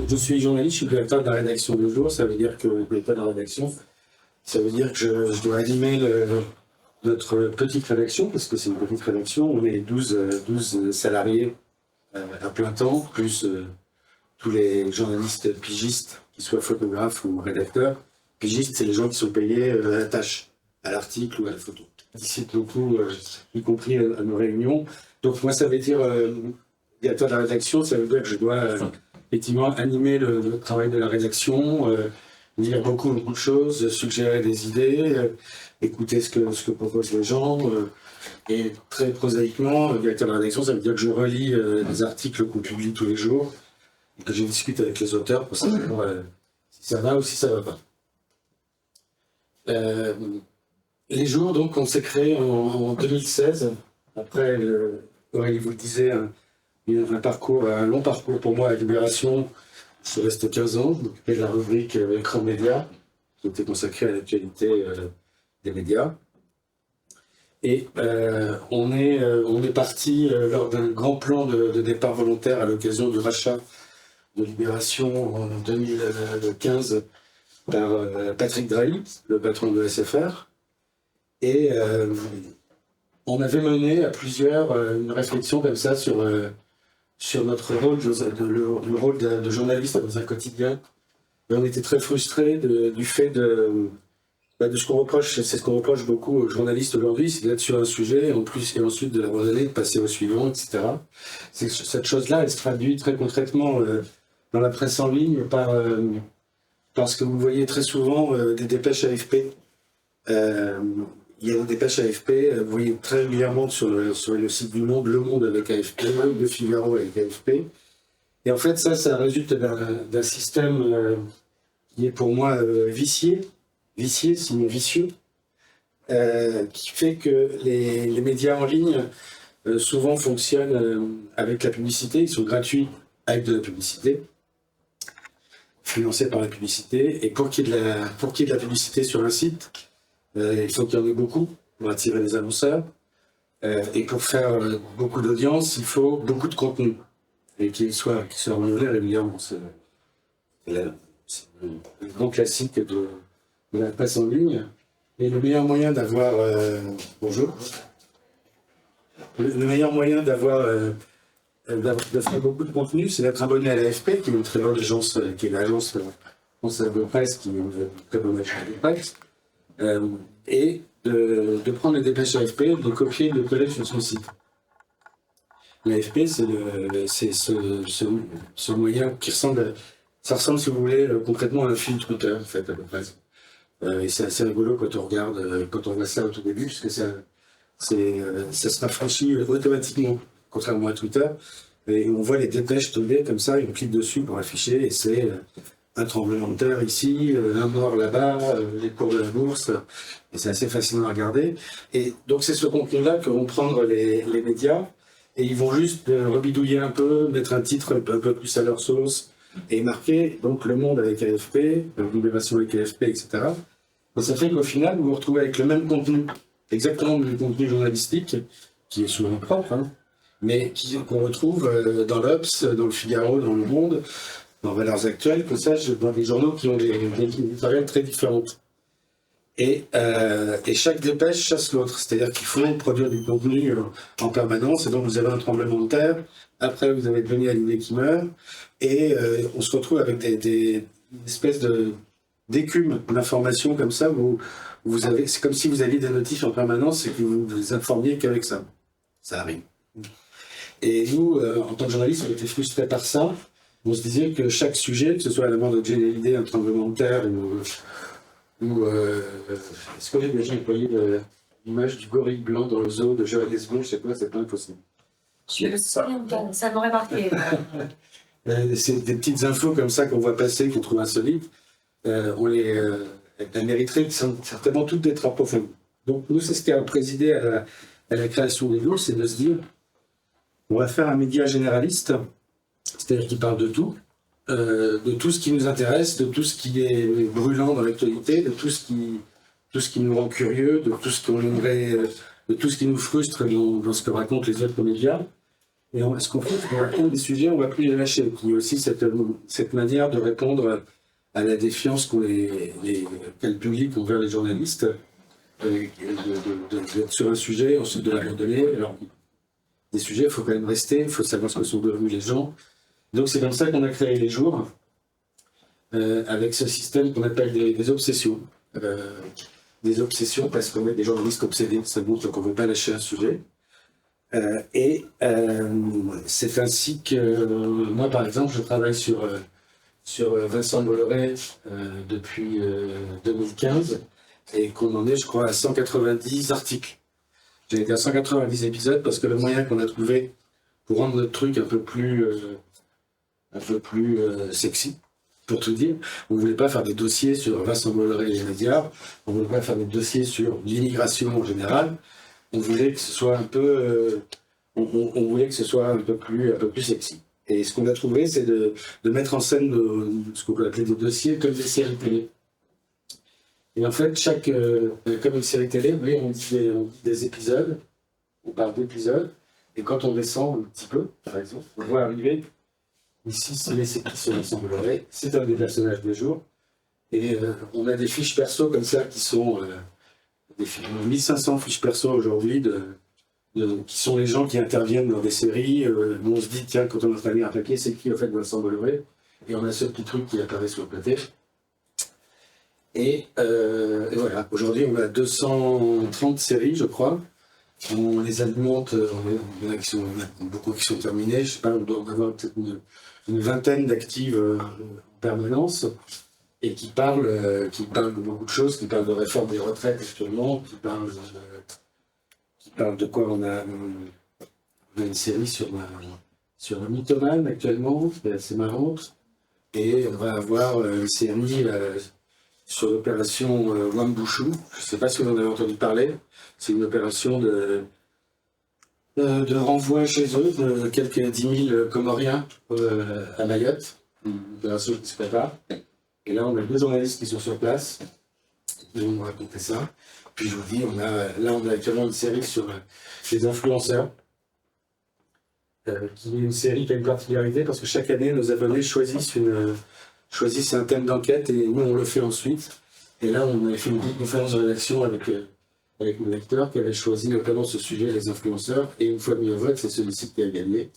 je suis journaliste, je suis directeur de la rédaction de jour, ça veut dire que directeur de la rédaction, ça veut dire que je dois animer notre petite rédaction, parce que c'est une petite rédaction, on est 12 salariés à plein temps, plus tous les journalistes pigistes, qu'ils soient photographes ou rédacteurs. Pigistes, c'est les gens qui sont payés à la tâche, à l'article ou à la photo. Ils participent beaucoup, y compris à nos réunions. Donc moi, ça veut dire, directeur de la rédaction, ça veut dire que je dois effectivement animer le travail de la rédaction, lire beaucoup de choses, suggérer des idées, écouter ce que proposent les gens. Et très prosaïquement, directeur de la rédaction, ça veut dire que je relis des articles qu'on publie tous les jours et que je discute avec les auteurs pour savoir si ça va ou si ça va pas. Les jours, donc, on s'est créé en 2016. Après, Aurélie vous le disait, un long parcours pour moi à Libération. Je suis resté 15 ans, m'occupé de la rubrique Écran Média, qui était consacrée à l'actualité des médias. Et on est parti lors d'un grand plan de départ volontaire à l'occasion du rachat de Libération en 2015 par Patrick Drahi, le patron de SFR. Et on avait mené à plusieurs une réflexion comme ça sur notre rôle, le rôle de journaliste dans un quotidien. Et on était très frustrés du fait de ce qu'on reproche, c'est ce qu'on reproche beaucoup aux journalistes aujourd'hui, c'est d'être sur un sujet, et ensuite de l'abandonner, de passer au suivant, etc. Cette chose-là, elle se traduit très concrètement dans la presse en ligne par ce que vous voyez très souvent des dépêches AFP. Il y a des dépêches AFP, vous voyez très régulièrement sur le site du Monde, Le Monde avec AFP, Le Figaro avec AFP. Et en fait, ça résulte d'un système qui est pour moi vicié, sinon vicieux, qui fait que les médias en ligne souvent fonctionnent avec la publicité, ils sont gratuits avec de la publicité, financés par la publicité, et pour qu'il y ait de la publicité sur un site, il faut qu'il y en ait beaucoup pour attirer les annonceurs, et pour faire beaucoup d'audience, il faut beaucoup de contenu, et qu'il soit renouvelé régulièrement. C'est le grand classique de la presse en ligne. Et le meilleur moyen d'avoir bonjour. Le meilleur moyen de faire beaucoup de contenu, c'est d'être abonné à l'AFP, qui est une très bonne agence, qui est l'agence française de presse, qui est une très bonne agence de presse, et de prendre les dépêches AFP, de les copier et de les coller sur son site. L'AFP, c'est ce moyen qui ressemble, si vous voulez, concrètement à un fil Twitter, en fait, à peu près. Et c'est assez rigolo quand on voit ça au tout début, parce que ça se rafraîchit automatiquement, contrairement à Twitter. Et on voit les dépêches tomber comme ça, et on clique dessus pour afficher, et c'est un tremblement de terre ici, un mort là-bas, les cours de la bourse, et c'est assez fascinant à regarder. Et donc c'est ce contenu-là que vont prendre les médias, et ils vont juste rebidouiller un peu, mettre un titre un peu plus à leur sauce, et marquer donc Le Monde avec AFP, Libération avec AFP, etc. Et ça fait qu'au final, vous vous retrouvez avec le même contenu, exactement le même contenu journalistique, qui est souvent propre, hein, mais qu'on retrouve dans l'Obs, dans le Figaro, dans Le Monde, dans Valeurs Actuelles, que ça, dans des journaux qui ont des éditoriales très différentes. Et chaque dépêche chasse l'autre, c'est-à-dire qu'il faut produire du contenu en permanence, et donc vous avez un tremblement de terre, après vous avez Denis Hallyday qui meurt, et on se retrouve avec des espèces d'écume d'informations comme ça, où c'est comme si vous aviez des notifs en permanence et que vous vous informiez qu'avec ça. Ça arrive. Et nous, en tant que journalistes, on était frustrés par ça. On se disait que chaque sujet, que ce soit la mort de Denis Hallyday, un tremblement de terre, est-ce que j'ai déjà employé l'image du gorille blanc dans le zoo de Johannesburg? Je sais pas, c'est pas impossible. Ça m'aurait marqué. C'est des petites infos comme ça qu'on voit passer, qu'on trouve insolites. Elles mériteraient certainement toutes d'être approfondies. Donc nous, c'est ce qui a présidé à la création des Jours, c'est de se dire, on va faire un média généraliste, c'est-à-dire qui parle de tout ce qui nous intéresse, de tout ce qui est brûlant dans l'actualité, de tout ce qui nous rend curieux, de tout ce qu'on aimerait, de tout ce qui nous frustre dans ce que racontent les autres médias. Et ce qu'on fait, c'est qu'on va prendre des sujets, on ne va plus les lâcher. Il y a aussi cette manière de répondre à la défiance qu'a le public envers les journalistes, d'être sur un sujet, ensuite de l'abandonner. Alors, des sujets, il faut quand même rester, il faut savoir ce que sont devenus les gens. Donc c'est comme ça qu'on a créé les jours, avec ce système qu'on appelle des obsessions. Des obsessions parce qu'on est des journalistes obsédés, ça montre qu'on ne veut pas lâcher un sujet. C'est ainsi que moi, par exemple, je travaille sur Vincent Bolloré depuis 2015 et qu'on en est, je crois, à 190 articles. J'ai été à 190 épisodes parce que le moyen qu'on a trouvé pour rendre notre truc un peu plus sexy, pour tout dire, on ne voulait pas faire des dossiers sur Vincent Bolloré et les médias, on ne voulait pas faire des dossiers sur l'immigration en général, on voulait que ce soit un peu, on voulait que ce soit un peu plus sexy. Et ce qu'on a trouvé, c'est de mettre en scène ce qu'on peut appeler des dossiers comme des séries télé. Et en fait, comme une série télé, oui, on dit des épisodes, on parle d'épisodes, et quand on descend un petit peu, par exemple, on voit arriver, ici, c'est les séries sur Vincent Bolloré, c'est un des personnages du jour, et on a des fiches perso comme ça qui sont 1500 fiches perso aujourd'hui, qui sont les gens qui interviennent dans des séries, où on se dit, tiens, quand on a installé un papier, c'est qui en fait Vincent Bolloré, et on a ce petit truc qui apparaît sur le côté. Et voilà, aujourd'hui on a 230 séries, je crois. On les alimente, il y en a beaucoup qui sont terminées, je sais pas, on doit en avoir peut-être une vingtaine d'actives en permanence, et qui parlent de beaucoup de choses, qui parlent de réforme des retraites actuellement, qui parlent de quoi on a une série sur un mythomane actuellement, qui est assez marrante, et on va avoir une série sur l'opération Wambushu. Je ne sais pas si vous en avez entendu parler. C'est une opération de renvoi chez eux de quelques 10 000 Comoriens à Mayotte. Une opération qui se prépare. Et là, on a 2 journalistes qui sont sur place. Ils vont nous raconter ça. Puis je vous dis, on a actuellement une série sur les influenceurs. Qui est une série qui a une particularité parce que chaque année, nos abonnés choisissent un thème d'enquête et nous on le fait ensuite. Et là on a fait une conférence de rédaction avec nos lecteurs qui avaient choisi notamment ce sujet, les influenceurs, et une fois mis au vote, c'est celui-ci qui a gagné.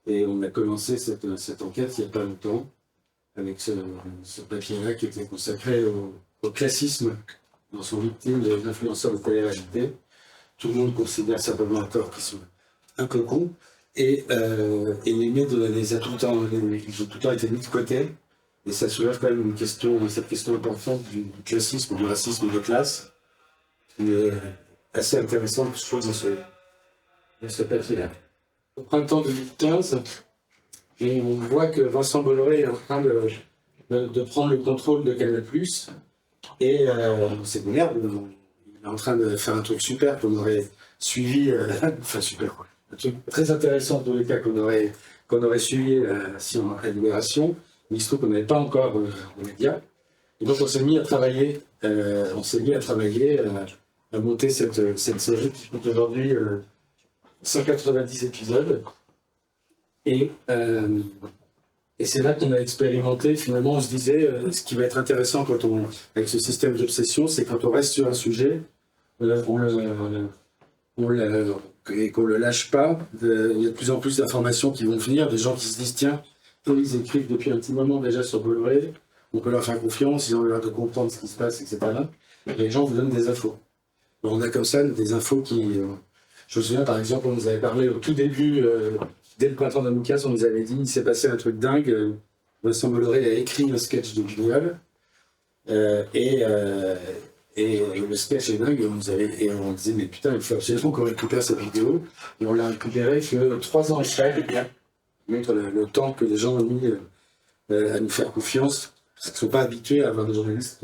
Et on a commencé cette enquête il n'y a pas longtemps, avec ce papier-là qui était consacré au classisme dans son victime des influenceurs de télé-réalité. Tout le monde considère certainement à tort qu'ils sont un peu cons, et les a tout le temps été mis de côté. Et ça soulève quand même cette question importante du classisme, du racisme de classe, qui est assez intéressante, je trouve, dans ce papier-là. Au printemps 2015, et on voit que Vincent Bolloré est en train de prendre le contrôle de Canal+, et c'est de merde, il est en train de faire un truc super qu'on aurait suivi, enfin super, quoi. Un truc très intéressant, dans les cas qu'on aurait suivi si on avait Libération. Mais il se trouve qu'on n'avait pas encore aux médias. Et donc on s'est mis à travailler, à monter cette série qui compte aujourd'hui 190 épisodes. Et c'est là qu'on a expérimenté, finalement on se disait, ce qui va être intéressant avec ce système d'obsession, c'est quand on reste sur un sujet, et qu'on ne le lâche pas, il y a de plus en plus d'informations qui vont venir, des gens qui se disent, tiens, ils écrivent depuis un petit moment déjà sur Bolloré, on peut leur faire confiance, ils ont l'air de comprendre ce qui se passe, etc. Et les gens vous donnent des infos. Donc on a comme ça des infos qui... je me souviens par exemple, on nous avait parlé au tout début, dès le printemps 2015, on nous avait dit, il s'est passé un truc dingue, Vincent Bolloré a écrit un sketch de Guignol, et le sketch est dingue, et on disait, mais putain, il faut absolument qu'on récupère cette vidéo, et on l'a récupérée que 3 ans après, montre le temps que les gens ont mis à nous faire confiance, parce qu'ils ne sont pas habitués à avoir des journalistes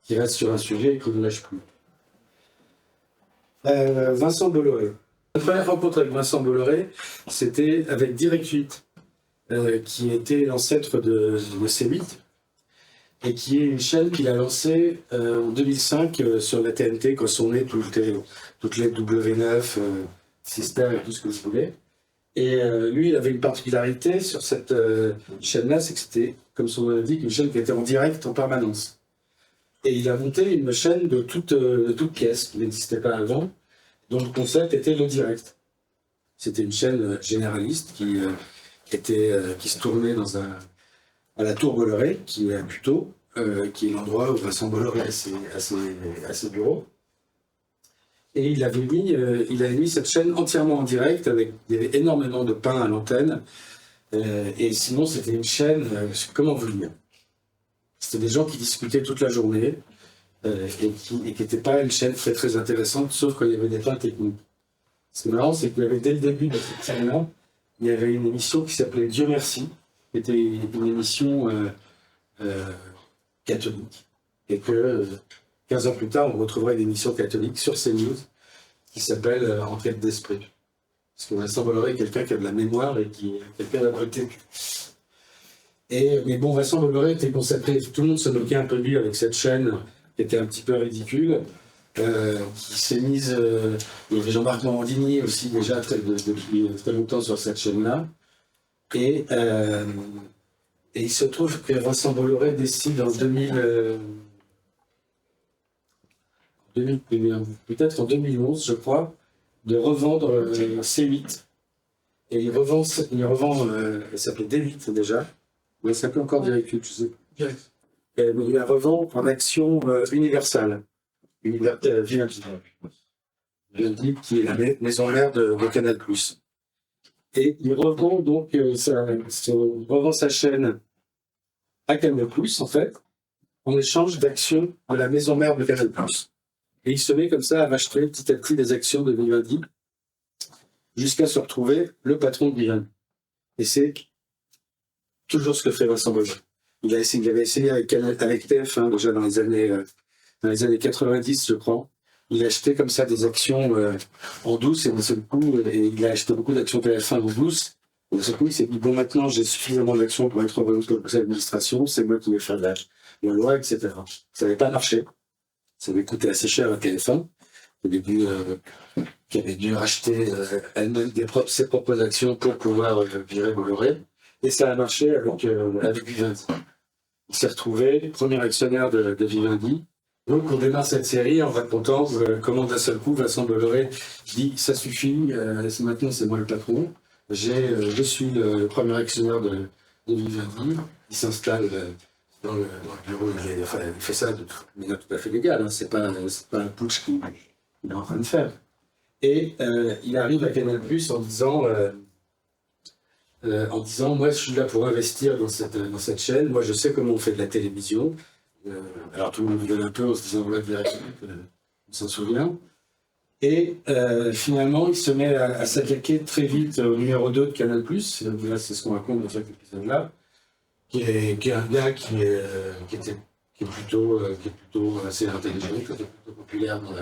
qui restent sur un sujet et qui ne lâchent plus. Vincent Bolloré. La première rencontre avec Vincent Bolloré, c'était avec Direct 8, qui était l'ancêtre de C8, et qui est une chaîne qu'il a lancée en 2005 sur la TNT, quand sont nées toutes les W9, Sister et tout ce que vous voulez. Et lui, il avait une particularité sur cette chaîne-là, c'est que c'était, comme son nom l'indique, une chaîne qui était en direct en permanence. Et il a monté une chaîne de toute pièce, qui n'existait pas avant, dont le concept était le direct. C'était une chaîne généraliste qui se tournait à la Tour Bolloré, qui est plutôt, qui est l'endroit où Vincent Bolloré a ses bureaux. Et il avait mis cette chaîne entièrement en direct, avec énormément de pain à l'antenne. Et sinon, c'était une chaîne, comment vous dire? C'était des gens qui discutaient toute la journée et qui n'étaient pas une chaîne très très intéressante, sauf quand il y avait des pains techniques. Ce qui est marrant, c'est qu'il y avait dès le début de cette chaîne-là, il y avait une émission qui s'appelait Dieu merci, qui était une émission catholique. Et que 15 ans plus tard, on retrouverait une émission catholique sur CNews qui s'appelle Enquête d'esprit. Parce que Vincent Bolloré est quelqu'un qui a de la mémoire et qui est quelqu'un d'abrité. Mais bon, Vincent Bolloré était consacré, tout le monde se moquait un peu de lui avec cette chaîne qui était un petit peu ridicule, qui s'est mise, il y avait Jean-Marc Morandini aussi déjà depuis très longtemps sur cette chaîne-là, et il se trouve que Vincent Bolloré décide en 2011, je crois, de revendre C8. Et il revend, elle s'appelait D8 déjà, mais elle s'appelait encore Direct, je sais plus. Mais il la revend en action Universal, Vivendi, qui est la maison mère de Canal+. Et il revend donc revend sa chaîne à Canal+, en fait, en échange d'actions de la maison mère de Canal+. Et il se met comme ça à racheter petit à petit des actions de Vivendi jusqu'à se retrouver le patron de Vivendi. Et c'est toujours ce que fait Vincent Bolloré. Il avait essayé avec TF1 déjà dans les années 90, je crois. Il a acheté comme ça des actions en douce et d'un seul coup, il a acheté beaucoup d'actions TF1 en douce. Et d'un seul coup, il s'est dit bon, maintenant j'ai suffisamment d'actions pour être revenu au conseil d'administration, c'est moi qui vais faire la loi, etc. Ça n'avait pas marché. Ça avait coûté assez cher à TF1, qui avait dû racheter elle-même ses propres actions pour pouvoir virer Bolloré. Et ça a marché avec Vivendi. Il s'est retrouvé premier actionnaire de Vivendi. Donc on démarre cette série en racontant comment d'un seul coup Vincent Bolloré dit ça suffit, maintenant c'est moi le patron. Je suis le premier actionnaire de Vivendi. Il s'installe dans le bureau. Il fait ça de manière tout à fait légale. Hein. C'est pas un putsch qu'il est en train de faire. Et il arrive à Canal+ en disant moi je suis là pour investir dans cette chaîne, moi je sais comment on fait de la télévision. Alors tout le monde rigole un peu en se disant ouais, on s'en souvient. Et finalement il se met à s'attaquer très vite au numéro 2 de Canal+, là c'est ce qu'on raconte dans cet épisode-là, qui est un gars qui est plutôt assez intelligent, qui est plutôt populaire dans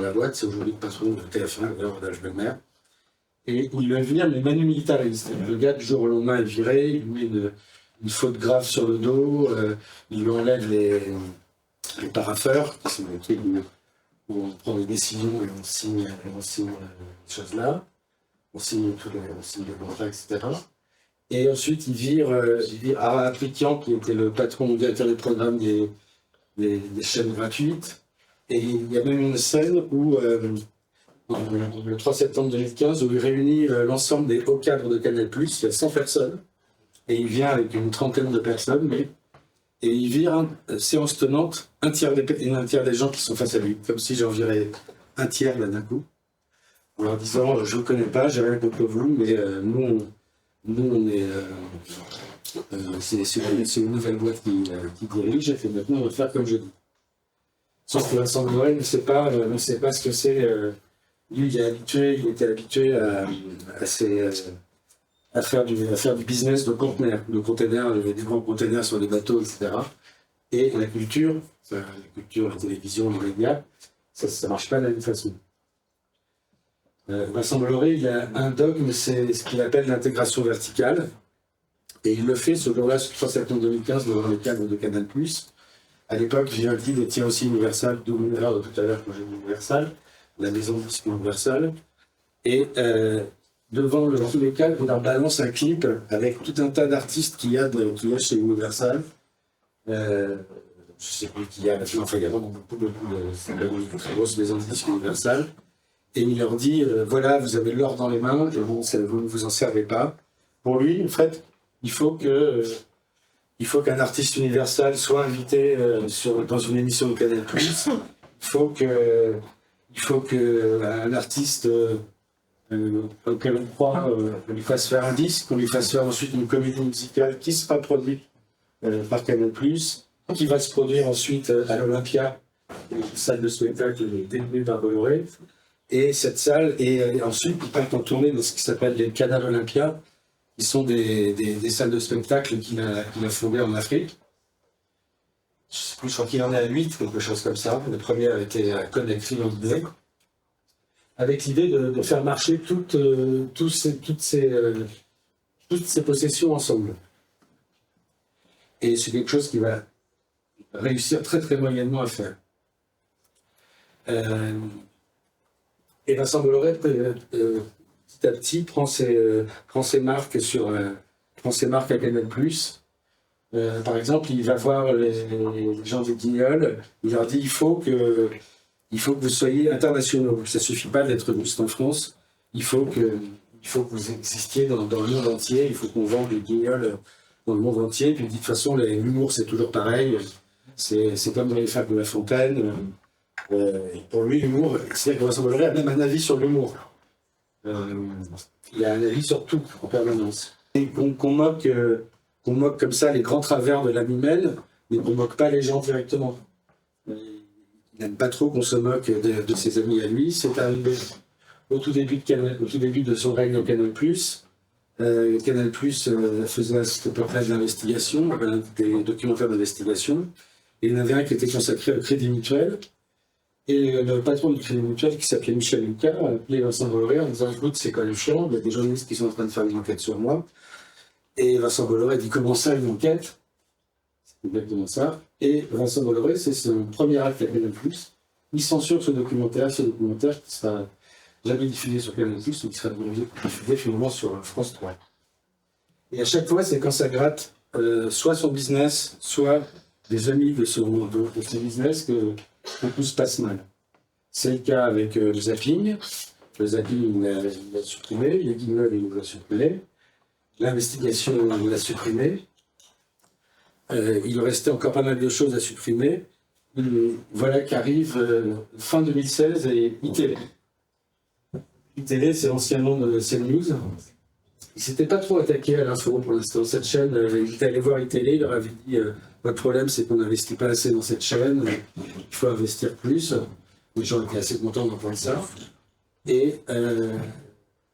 la boîte, c'est aujourd'hui le patron de TF1, d'ailleurs Rodolphe Belmer. Et il va venir, mais manu militariste. Le gars, du jour au lendemain, est viré, il lui met une faute grave sur le dos, il lui enlève les parapheurs, qui sont des trucs où on prend des décisions et on signe ces choses-là, on signe les contrats, etc. Et ensuite, il vire Appliquant, qui était le patron directeur des programmes des chaînes gratuites. Et il y a même une scène où le 3 septembre 2015, où il réunit l'ensemble des hauts cadres de Canal+, il y a 100 personnes, et il vient avec une trentaine de personnes, et il vire, séance tenante, un tiers des gens qui sont face à lui, comme si j'en virais un tiers là d'un coup, en leur disant je ne vous connais pas, j'ai rien contre vous, mais nous on est... c'est une nouvelle boîte qui dirige, et maintenant on va faire comme je dis. Sauf que Vincent Bolloré ne sait pas ce que c'est... Lui, il était habitué à faire du business de containers, des grands containers sur les bateaux, etc. Et la culture, la télévision, les médias, ça ne marche pas de la même façon. Vincent Bolloré, il a un dogme, c'est ce qu'il appelle l'intégration verticale. Et il le fait ce jour-là, ce 3 septembre 2015, devant le cadre de Canal+. À l'époque, Vivendi détient aussi Universal, d'où l'erreur de tout à l'heure quand j'ai dit Universal, la maison de disque Universal. Et devant le tous les cas, on leur balance un clip avec tout un tas d'artistes qu'il y a chez Universal. Je sais plus qui y a maintenant, enfin il y a vraiment beaucoup de très grosses maisons de disques Universal. Et il leur dit, voilà, vous avez l'or dans les mains, et bon, vous ne vous en servez pas. Pour lui, en fait, il faut qu'un artiste Universal soit invité dans une émission de Canal+. Il faut qu'un artiste auquel on croit lui fasse faire un disque, qu'on lui fasse faire ensuite une comédie musicale qui sera produite par Canal+, qui va se produire ensuite à l'Olympia, une salle de spectacle détenue par Bolloré. Et cette salle, et ensuite, il part en tournée dans ce qui s'appelle les Canal Olympia, qui sont des salles de spectacle qu'il a fondées en Afrique. Je sais plus, je crois qu'il en est à 8, quelque chose comme ça. Le premier a été à Conakry en Guinée, avec l'idée de faire marcher toutes ces possessions ensemble. Et c'est quelque chose qu'il va réussir très très moyennement à faire. Et Vincent Bolloré, petit à petit, prend ses marques à Canal+. Par exemple, il va voir les gens des Guignols, il leur dit il faut que vous soyez internationaux. Ça ne suffit pas d'être juste en France, il faut que vous existiez dans le monde entier, il faut qu'on vende les Guignols dans le monde entier. Puis de toute façon, l'humour, c'est toujours pareil, c'est comme dans les fables de La Fontaine. Pour lui, l'humour, c'est-à-dire que Vincent Bolloré a même un avis sur l'humour. Il a un avis sur tout, en permanence. Et qu'on moque comme ça les grands travers de l'âme humaine, mais qu'on ne moque pas les gens directement. Il n'aime pas trop qu'on se moque de ses amis à lui. C'est arrivé au tout début de son règne au Canal+. Canal+ faisait à cette époque-là de l'investigation, des documentaires d'investigation. Et il y en avait un qui était consacré au Crédit Mutuel. Et le patron du Crédit Mutuel, qui s'appelait Michel Lucas, a appelé Vincent Bolloré en disant écoute, c'est quand même chiant, il y a des journalistes qui sont en train de faire une enquête sur moi. Et Vincent Bolloré dit comment ça, une enquête? C'est exactement ça. Et Vincent Bolloré, c'est son premier acte à Canal+. Il censure ce documentaire qui sera jamais diffusé sur Canal+, ou qui sera diffusé finalement sur France 3. Et à chaque fois, c'est quand ça gratte soit son business, soit des amis de son business que tout se passe mal. C'est le cas avec le zapping. Le zapping, il l'a supprimé. Les Guignols, il l'a supprimé. L'investigation, il l'a supprimé. Il restait encore pas mal de choses à supprimer. Voilà qu'arrive fin 2016 et iTélé. iTélé, c'est l'ancien nom de CNews. Il ne s'était pas trop attaqué à l'info pour l'instant. Cette chaîne, il est allé voir iTélé, il leur avait dit votre problème, c'est qu'on n'investit pas assez dans cette chaîne, il faut investir plus. Les gens étaient assez contents d'entendre ça. Et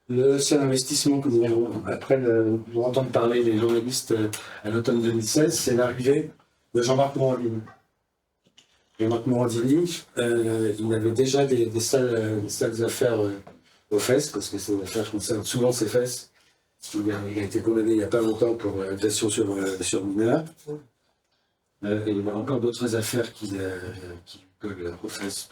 le seul investissement que nous allons, après nous entendre parler des journalistes à l'automne 2016, c'est l'arrivée de Jean-Marc Morandini. Jean-Marc Morandini, il avait déjà des sales affaires aux fesses, parce que ces affaires concernent souvent ses fesses. Il a été condamné il n'y a pas longtemps pour agression sur mineur. Et il y a encore d'autres affaires qui collent aux fesses.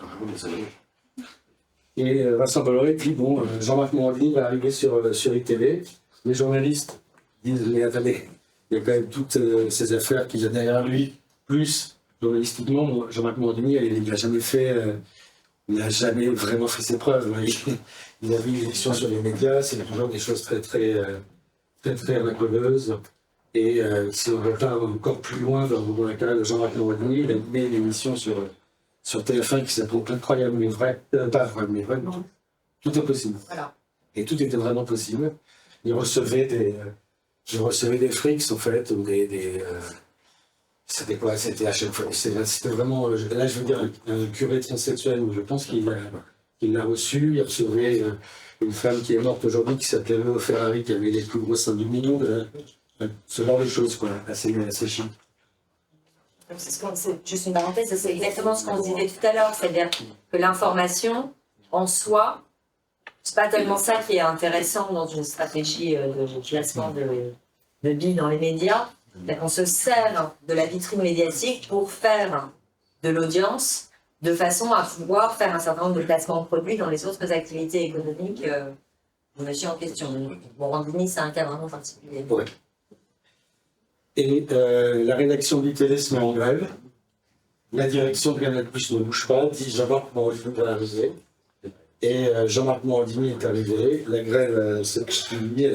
Et Vincent Bolloré dit bon, Jean-Marc Morandini va arriver sur iTélé. Les journalistes disent mais attendez, il y a quand même toutes ces affaires qu'il a derrière lui, plus journalistiquement, Jean-Marc Morandini, il n'a jamais vraiment fait ses preuves. Il a vu une émission sur les médias, c'est toujours des choses très racoleuses. Et si on repart encore plus loin dans la carrière de Jean-Marc Morandini, il a mené une émission sur TF1 qui s'appelait Incroyable mais vrai, pas vrai mais vrai, non. Tout est possible. Voilà. Et tout était vraiment possible. Il recevait des frics en fait, ou c'était quoi? C'était à chaque fois. C'était vraiment. Là, je veux dire, un curé transsexuel, je pense qu'il l'a reçu. Il recevait une femme qui est morte aujourd'hui, qui s'appelait Léo Ferrari, qui avait les plus gros seins du monde. Ce genre de choses, quoi. Assez chic. C'est juste une parenthèse, c'est exactement ce qu'on disait tout à l'heure, c'est-à-dire que l'information, en soi, c'est pas tellement ça qui est intéressant dans une stratégie de placement de billes dans les médias. On se sert de la vitrine médiatique pour faire de l'audience de façon à pouvoir faire un certain nombre de placements de produits dans les autres activités économiques monsieur en question. Morandini, c'est un cas vraiment particulier. Ouais. Et la rédaction du télé se met en grève. La direction de Canal+ ne bouge pas, dit Jean-Marc Morandini va arriver. Et Jean-Marc Morandini est arrivé. La grève s'est poursuivie, elle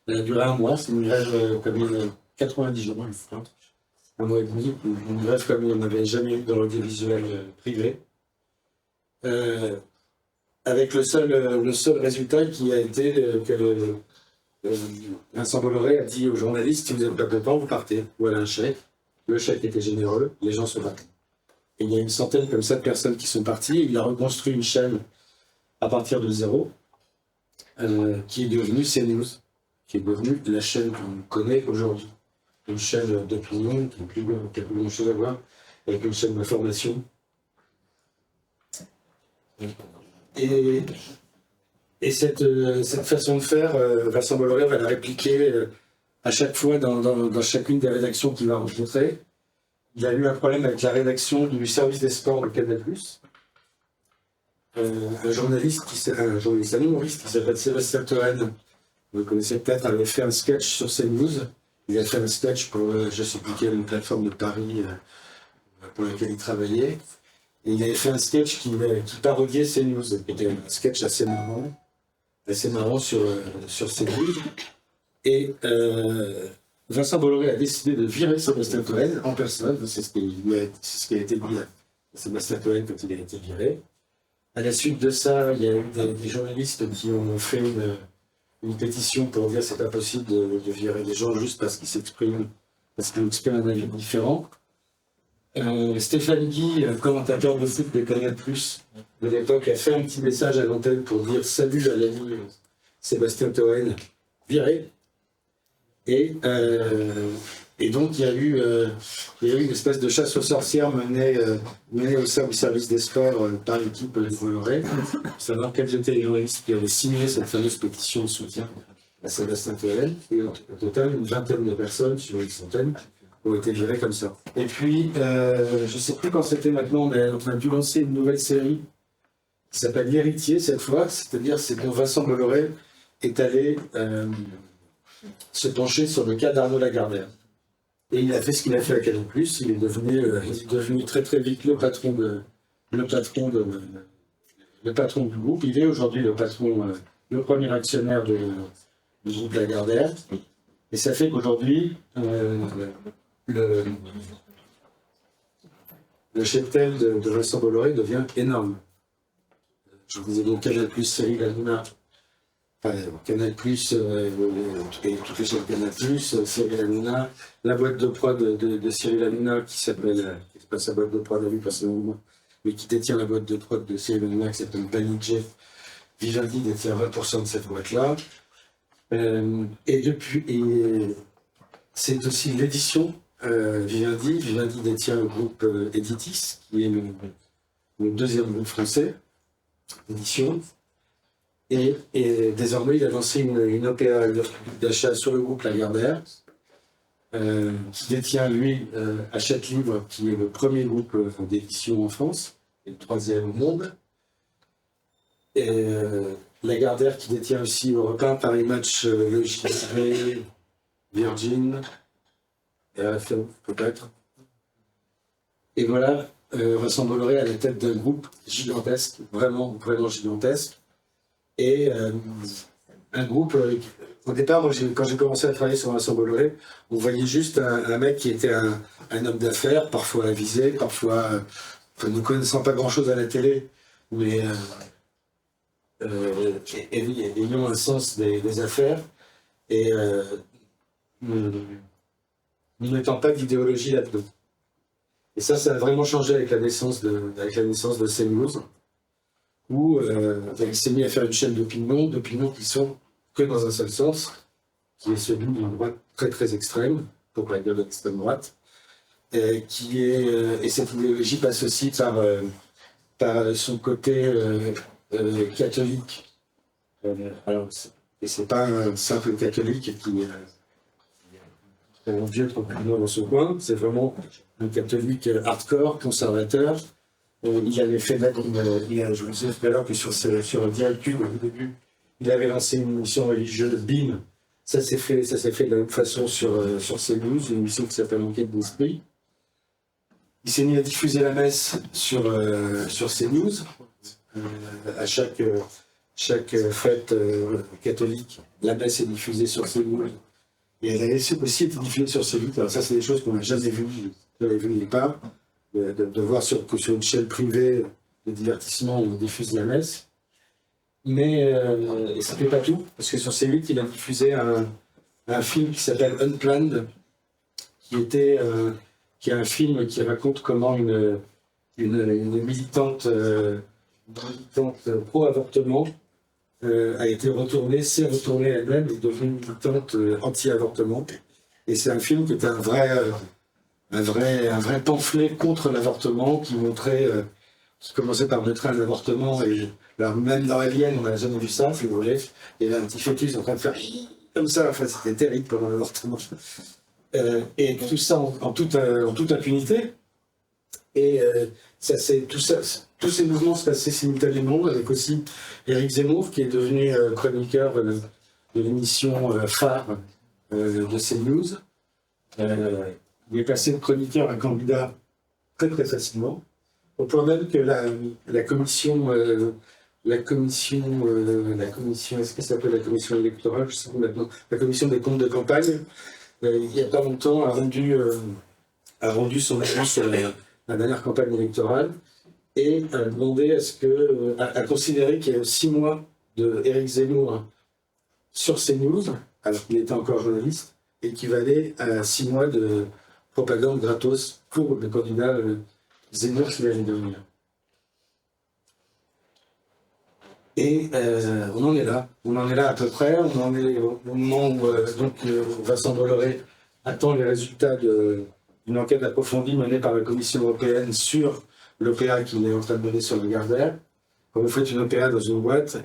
a duré un mois. C'est une grève comme une 90 jours, un mois et demi. Une grève comme il n'y en avait jamais eu dans l'audiovisuel privé. Avec le seul résultat qui a été que Vincent Bolloré a dit aux journalistes, si vous n'êtes pas content, vous partez. Voilà un chèque. Le chèque était généreux, les gens se battent. Et il y a une centaine comme ça de personnes qui sont parties. Il a reconstruit une chaîne à partir de zéro, qui est devenue CNews, qui est devenue la chaîne qu'on connaît aujourd'hui. Une chaîne d'opinion qui n'a plus grand-chose à voir avec une chaîne d'information. Et cette façon de faire, Vincent Bolloré va la répliquer à chaque fois dans chacune des rédactions qu'il va rencontrer. Il a eu un problème avec la rédaction du service des sports de Canal+. Un humoriste qui s'appelle Sébastien Toen, vous le connaissez peut-être, avait fait un sketch sur CNews. Il a fait un sketch pour je ne sais plus quelle plateforme de Paris pour laquelle il travaillait. Et il avait fait un sketch qui parodiait CNews. C'était un sketch assez marrant sur CNews. Et Vincent Bolloré a décidé de virer Sébastien Toen en personne. C'est ce qui a été dit à Sébastien Toen quand il a été viré. À la suite de ça, il y a eu des journalistes qui ont fait une pétition pour dire que c'est pas possible de virer des gens juste parce qu'ils s'expriment, parce qu'ils expriment un avis différent. Stéphane Guy, commentateur de foot de Canal+ de l'époque, a fait un petit message à l'antenne pour dire salut à l'ami Sébastien Toen, viré. Et donc il y a eu une espèce de chasse aux sorcières menée au service des sports par l'équipe de Bolloré, pour savoir quels étaient les journalistes qui avaient signé cette fameuse pétition de soutien à Sébastien Toen. Et au total, une vingtaine de personnes sur une centaine ont été virées comme ça. Et puis, je ne sais plus quand c'était maintenant, on a dû lancer une nouvelle série qui s'appelle L'Héritier cette fois, c'est-à-dire c'est quand Vincent Bolloré est allé se pencher sur le cas d'Arnaud Lagardère. Et il a fait ce qu'il a fait à Canal+, il est devenu très très vite le patron du groupe. Il est aujourd'hui le premier actionnaire du groupe Lagardère. Et ça fait qu'aujourd'hui, le cheptel de Vincent Bolloré devient énorme. Je vous ai dit Canal+, Cyril Hanouna, Canal+, et toutes les chaînes Canal+, Cyril Hanouna, la boîte de prod de Cyril Hanouna qui s'appelle, c'est pas sa boîte de prod à lui personnellement, mais qui détient la boîte de prod de Cyril Hanouna qui s'appelle Banijay. Vivendi détient 20% de cette boîte-là. Et c'est aussi l'édition Vivendi. Vivendi détient le groupe Editis, qui est le deuxième groupe français d'édition. Et désormais, il a lancé une OPA, une offre publique d'achat sur le groupe Lagardère, qui détient, lui, Hachette Livre, qui est le premier groupe d'édition en France, et le troisième au monde. Et Lagardère, qui détient aussi Europe 1, Paris Match, le JV, Virgin, RFM peut-être. Et voilà, Vincent Bolloré à la tête d'un groupe gigantesque, vraiment, vraiment gigantesque. Et un groupe, au départ, moi, quand j'ai commencé à travailler sur Vincent Bolloré, on voyait juste un mec qui était un homme d'affaires, parfois avisé, parfois ne connaissant pas grand-chose à la télé, mais ayant un sens des affaires, et ne mettant pas d'idéologie là-dedans. Et ça a vraiment changé avec la naissance de CNews, où il s'est mis à faire une chaîne d'opinion qui sont que dans un seul sens, qui est celui d'une droite très très extrême, pour pas dire l'extrême droite, et cette idéologie passe aussi par son côté catholique. Et c'est pas un simple catholique qui est un vieux tranquillement dans son coin, c'est vraiment un catholique hardcore, conservateur. Il avait fait mettre, je vous disais tout à l'heure que sur Direct Cube, au début, il avait lancé une émission religieuse, BIM. Ça s'est fait de la même façon sur CNews, une émission qui s'appelle Enquête d'esprit. Il s'est mis à diffuser la messe sur CNews. À chaque fête catholique, la messe est diffusée sur CNews. Et elle a aussi été diffusée sur CNews. Alors ça, c'est des choses qu'on n'a jamais vues nulle part. De voir que sur une chaîne privée de divertissement, on diffuse la messe. Mais ça ne fait pas tout, parce que sur C8, il a diffusé un film qui s'appelle Unplanned, qui est un film qui raconte comment une militante pro-avortement s'est retournée elle-même et est devenue militante anti-avortement. Et c'est un film qui est un vrai pamphlet contre l'avortement qui montrait, qui commençait par montrer un avortement. Et alors même dans Alien, on n'a jamais vu ça, si vous voulez. Il y avait un petit fœtus en train de faire comme ça. Enfin, c'était terrible pendant l'avortement. Et tout ça en toute impunité. Et tous ces mouvements se passaient simultanément, avec aussi Éric Zemmour, qui est devenu chroniqueur de l'émission phare de CNews. Il est passé de chroniqueur à candidat très très facilement, au point même que la commission, est-ce que ça s'appelle la commission électorale, je sais pas maintenant, la commission des comptes de campagne, il n'y a pas longtemps, a rendu son avis sur la dernière campagne électorale et a demandé a considéré qu'il y a 6 mois de Éric Zemmour sur CNews, alors qu'il était encore journaliste, équivalait à 6 mois de propagande gratos pour le candidat Zemmour qui allait devenir. Et on en est là à peu près, on en est au moment où Vincent Bolloré attend les résultats d'une enquête approfondie menée par la Commission européenne sur l'OPA qu'il est en train de mener sur le Gardère. Quand vous faites une OPA dans une boîte,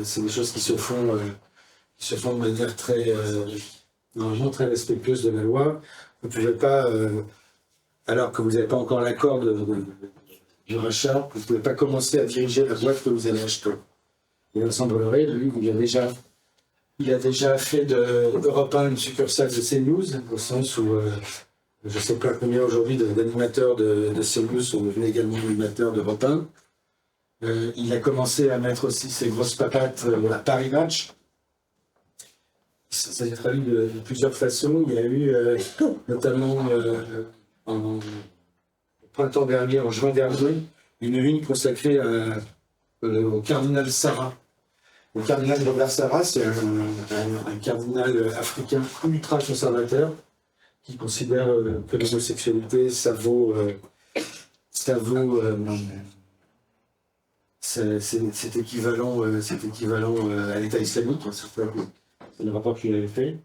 c'est des choses qui se font de manière normalement très respectueuse de la loi. Vous ne pouvez pas, alors que vous n'avez pas encore l'accord du rachat, vous ne pouvez pas commencer à diriger la boîte que vous allez acheter. Et Vincent Bolloré, lui, il a déjà fait d'Europe 1 une succursale de CNews, au sens où je ne sais pas combien aujourd'hui d'animateurs de CNews sont devenus également animateurs d'Europe 1. Il a commencé à mettre aussi ses grosses papates à Paris Match. Ça s'est traduit de plusieurs façons. Il y a eu notamment en printemps dernier, en juin dernier, une ligne consacrée au cardinal Sarah. Le cardinal Robert Sarah, c'est un cardinal africain ultra conservateur qui considère que l'homosexualité, c'est équivalent à l'État islamique. C'est le rapport qu'il avait fait,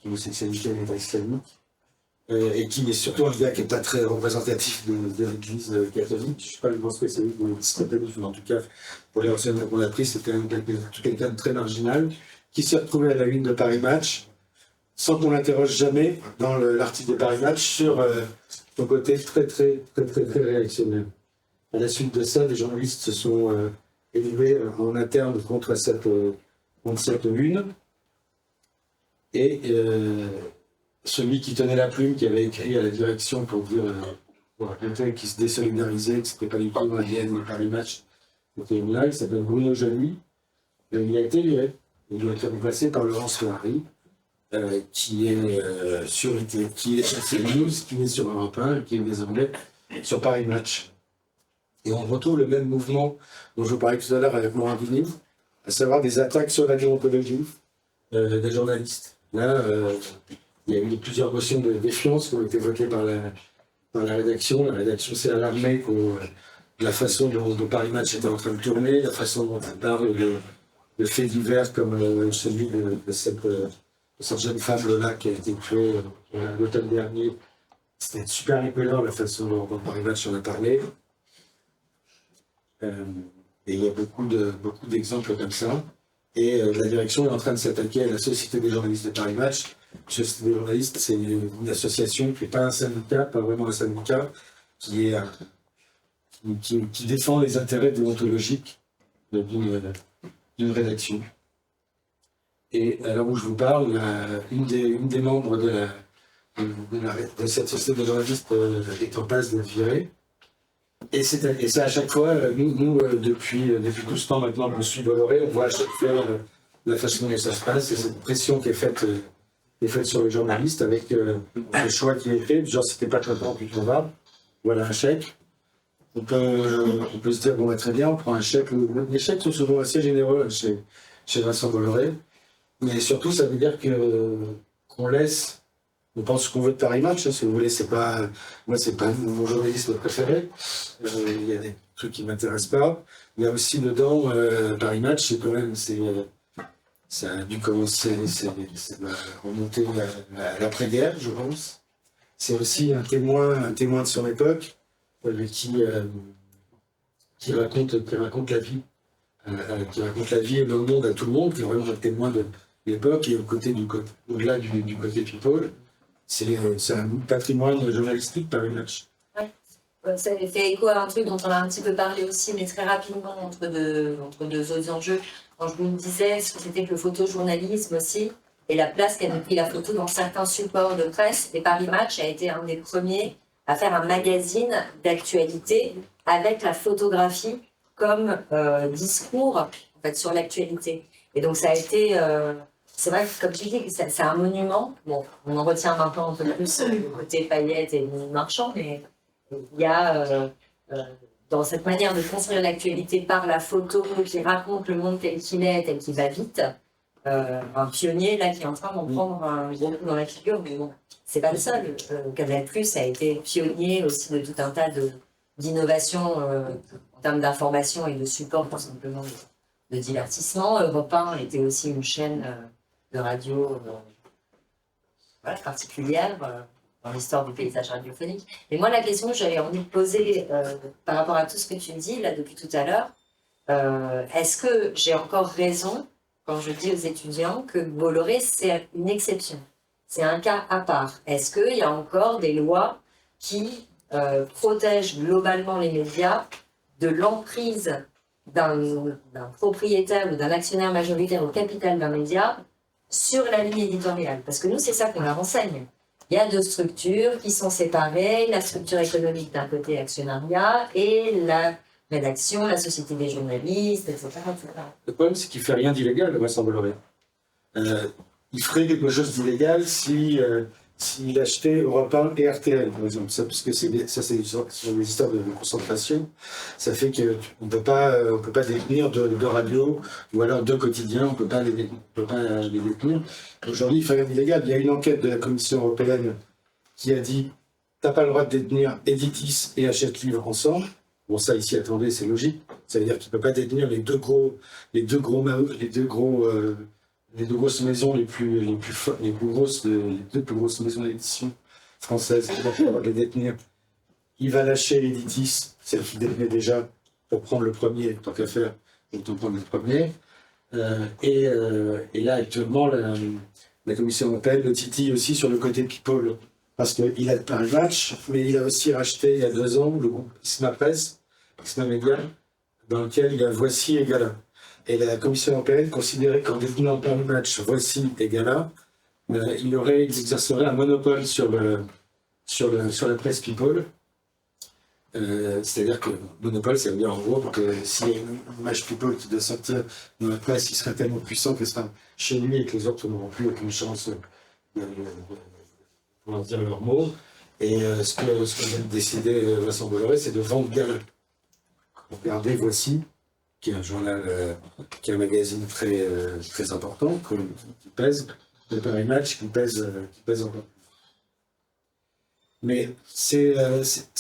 l'homosexualité à l'État islamique, et qui est surtout un gars qui n'est pas très représentatif de l'Église catholique. Je ne suis pas le grand spécialiste de l'Église catholique, mais en tout cas, pour les renseignements qu'on a pris, c'était quelqu'un de très marginal, qui s'est retrouvé à la une de Paris Match, sans qu'on l'interroge jamais dans l'article de Paris Match sur son côté très réactionnaire. À la suite de ça, les journalistes se sont élevés en interne contre cette une. Et celui qui tenait la plume, qui avait écrit à la direction pour raconter qu'il se désolidarisait, que c'était pas du tout l'ADN de Paris Match, c'était une blague, il s'appelle Bruno Joly. Il a été viré. Il a été remplacé par Laurence Ferrari, qui est sur CNews, qui est sur Europe 1, qui est désormais sur Paris Match. Et on retrouve le même mouvement dont je vous parlais tout à l'heure avec Morandini, à savoir des attaques sur la déontologie des journalistes. Là, il y a eu plusieurs motions de défiance qui ont été votées par la rédaction. La rédaction s'est alarmée de la façon dont Paris Match était en train de tourner, la façon dont on parle de faits divers comme celui de cette jeune femme-là qui a été tuée l'automne dernier. C'était super rigolant la façon dont Paris Match en a parlé. Et il y a beaucoup d'exemples comme ça. Et la direction est en train de s'attaquer à la Société des journalistes de Paris Match. La Société des journalistes, c'est une association qui n'est pas un syndicat, pas vraiment un syndicat, qui défend les intérêts déontologiques d'une rédaction. Et à l'heure où je vous parle, une des membres de cette société de journalistes est en passe d'être virée. Et c'est à chaque fois, depuis tout ce temps maintenant que je suis Bolloré, on voit à chaque fois la façon dont ça se passe et cette pression qui est faite sur les journalistes avec le choix qui est fait, genre c'était pas très temps, puis on va, voilà un chèque. On peut se dire, bon, bah, très bien, on prend un chèque. Les chèques sont souvent assez généreux chez Vincent Bolloré. Mais surtout, ça veut dire qu'on laisse, on pense qu'on veut de Paris Match, hein, si vous voulez, moi, c'est pas mon journalisme préféré. Il y a des trucs qui m'intéressent pas. Il y a aussi dedans, Paris Match, c'est quand même, ça a dû commencer, c'est remonter à l'après-guerre, je pense. C'est aussi un témoin de son époque, qui raconte la vie, qui raconte la vie et le monde à tout le monde, qui est vraiment un témoin de l'époque et au-delà du côté people. C'est un patrimoine journalistique par une match. Ouais. Ça fait écho à un truc dont on a un petit peu parlé aussi, mais très rapidement, entre deux autres enjeux. Quand je vous disais ce que c'était que le photojournalisme aussi, et la place qu'a pris la photo dans certains supports de presse, et Paris Match a été un des premiers à faire un magazine d'actualité avec la photographie comme discours en fait, sur l'actualité. Et donc ça a été, c'est vrai que comme tu dis, c'est un monument. Bon, on en retient maintenant un peu plus le côté paillettes et marchand, mais il y a dans cette manière de construire l'actualité par la photo qui raconte le monde tel qu'il est, tel qu'il va vite, un pionnier là qui est en train d'en prendre un gros coup dans la figure, mais bon, c'est pas le seul. Canal+ a été pionnier aussi de tout un tas d'innovations en termes d'information et de support, tout simplement de divertissement. Europe 1 était aussi une chaîne de radio voilà, particulière dans l'histoire du paysage radiophonique. Et moi, la question que j'avais envie de poser par rapport à tout ce que tu dis là depuis tout à l'heure, est-ce que j'ai encore raison quand je dis aux étudiants que Bolloré, c'est une exception? C'est un cas à part. Est-ce qu'il y a encore des lois qui protègent globalement les médias de l'emprise d'un propriétaire ou d'un actionnaire majoritaire au capital d'un média sur la ligne éditoriale? Parce que nous, c'est ça qu'on leur enseigne. Il y a deux structures qui sont séparées, la structure économique d'un côté actionnariat et la rédaction, la société des journalistes, etc. Le problème, c'est qu'il ne fait rien d'illégal, Vincent Bolloré. Il ferait quelque chose d'illégal s'il achetait Europe 1 et RTL, par exemple. Ça, parce que c'est des histoires de concentration. Ça fait qu'on ne peut pas détenir de radio ou alors de quotidien, on ne peut pas les détenir. Aujourd'hui, il fait rien d'illégal. Il y a une enquête de la Commission européenne qui a dit tu n'as pas le droit de détenir Editis et Hachette Livre ensemble. Bon, ça, ici, attendez, c'est logique. Ça veut dire qu'il ne peut pas détenir les deux grosses maisons les deux plus grosses maisons d'édition françaises. Il va les détenir. Il va lâcher Editis, celle qu'il détenait déjà, pour prendre le premier, tant qu'à faire, pour prendre le premier. Et là, actuellement, la Commission européenne le titille aussi sur le côté people. Parce qu'il a Paris Match, mais il a aussi racheté il y a 2 ans le groupe Isma Presse, Isma Media, dans lequel il y a Voici et Gala. Et la Commission européenne considérait qu'en détenant Paris Match, Voici et Gala, il exercerait un monopole sur la presse people. C'est-à-dire que monopole, ça veut dire en gros que s'il y a une image people qui doit sortir dans la presse, il serait tellement puissant que ce sera chez lui et que les autres n'auront plus aucune chance de dire leurs mots. Et ce que vient de décider Vincent Bolloré, c'est de vendre Gala. Regardez Voici, qui est un journal, qui est un magazine très important, qui pèse, de Paris Match, qui pèse encore. Mais c'est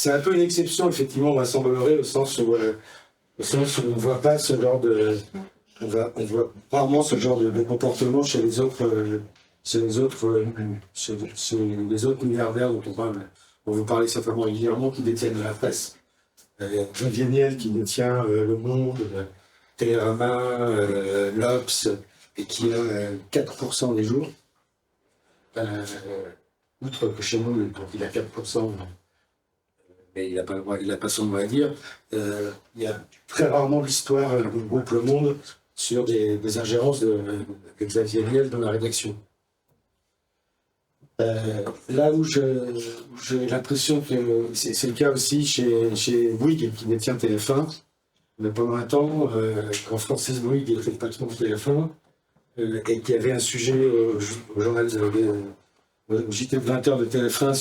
un peu une exception, effectivement, Vincent Bolloré, au sens où on ne voit pas ce genre de... On voit rarement ce genre de comportement chez les autres milliardaires dont on vous parle certainement régulièrement, qui détiennent la presse. Jean Vianney qui détient Le Monde, Télérama, l'Obs, et qui a 4% des jours. Outre que chez nous, il a 4%, mais il n'a pas son mot à dire. Il y a très rarement l'histoire du groupe Le Monde sur des ingérences de Xavier Niel dans la rédaction. Là où j'ai l'impression que c'est le cas aussi chez Bouygues, qui détient TF1, mais pendant un temps, quand Francis Bouygues était le patron de TF1, et qu'il y avait un sujet au journal au JT de 20h de TF1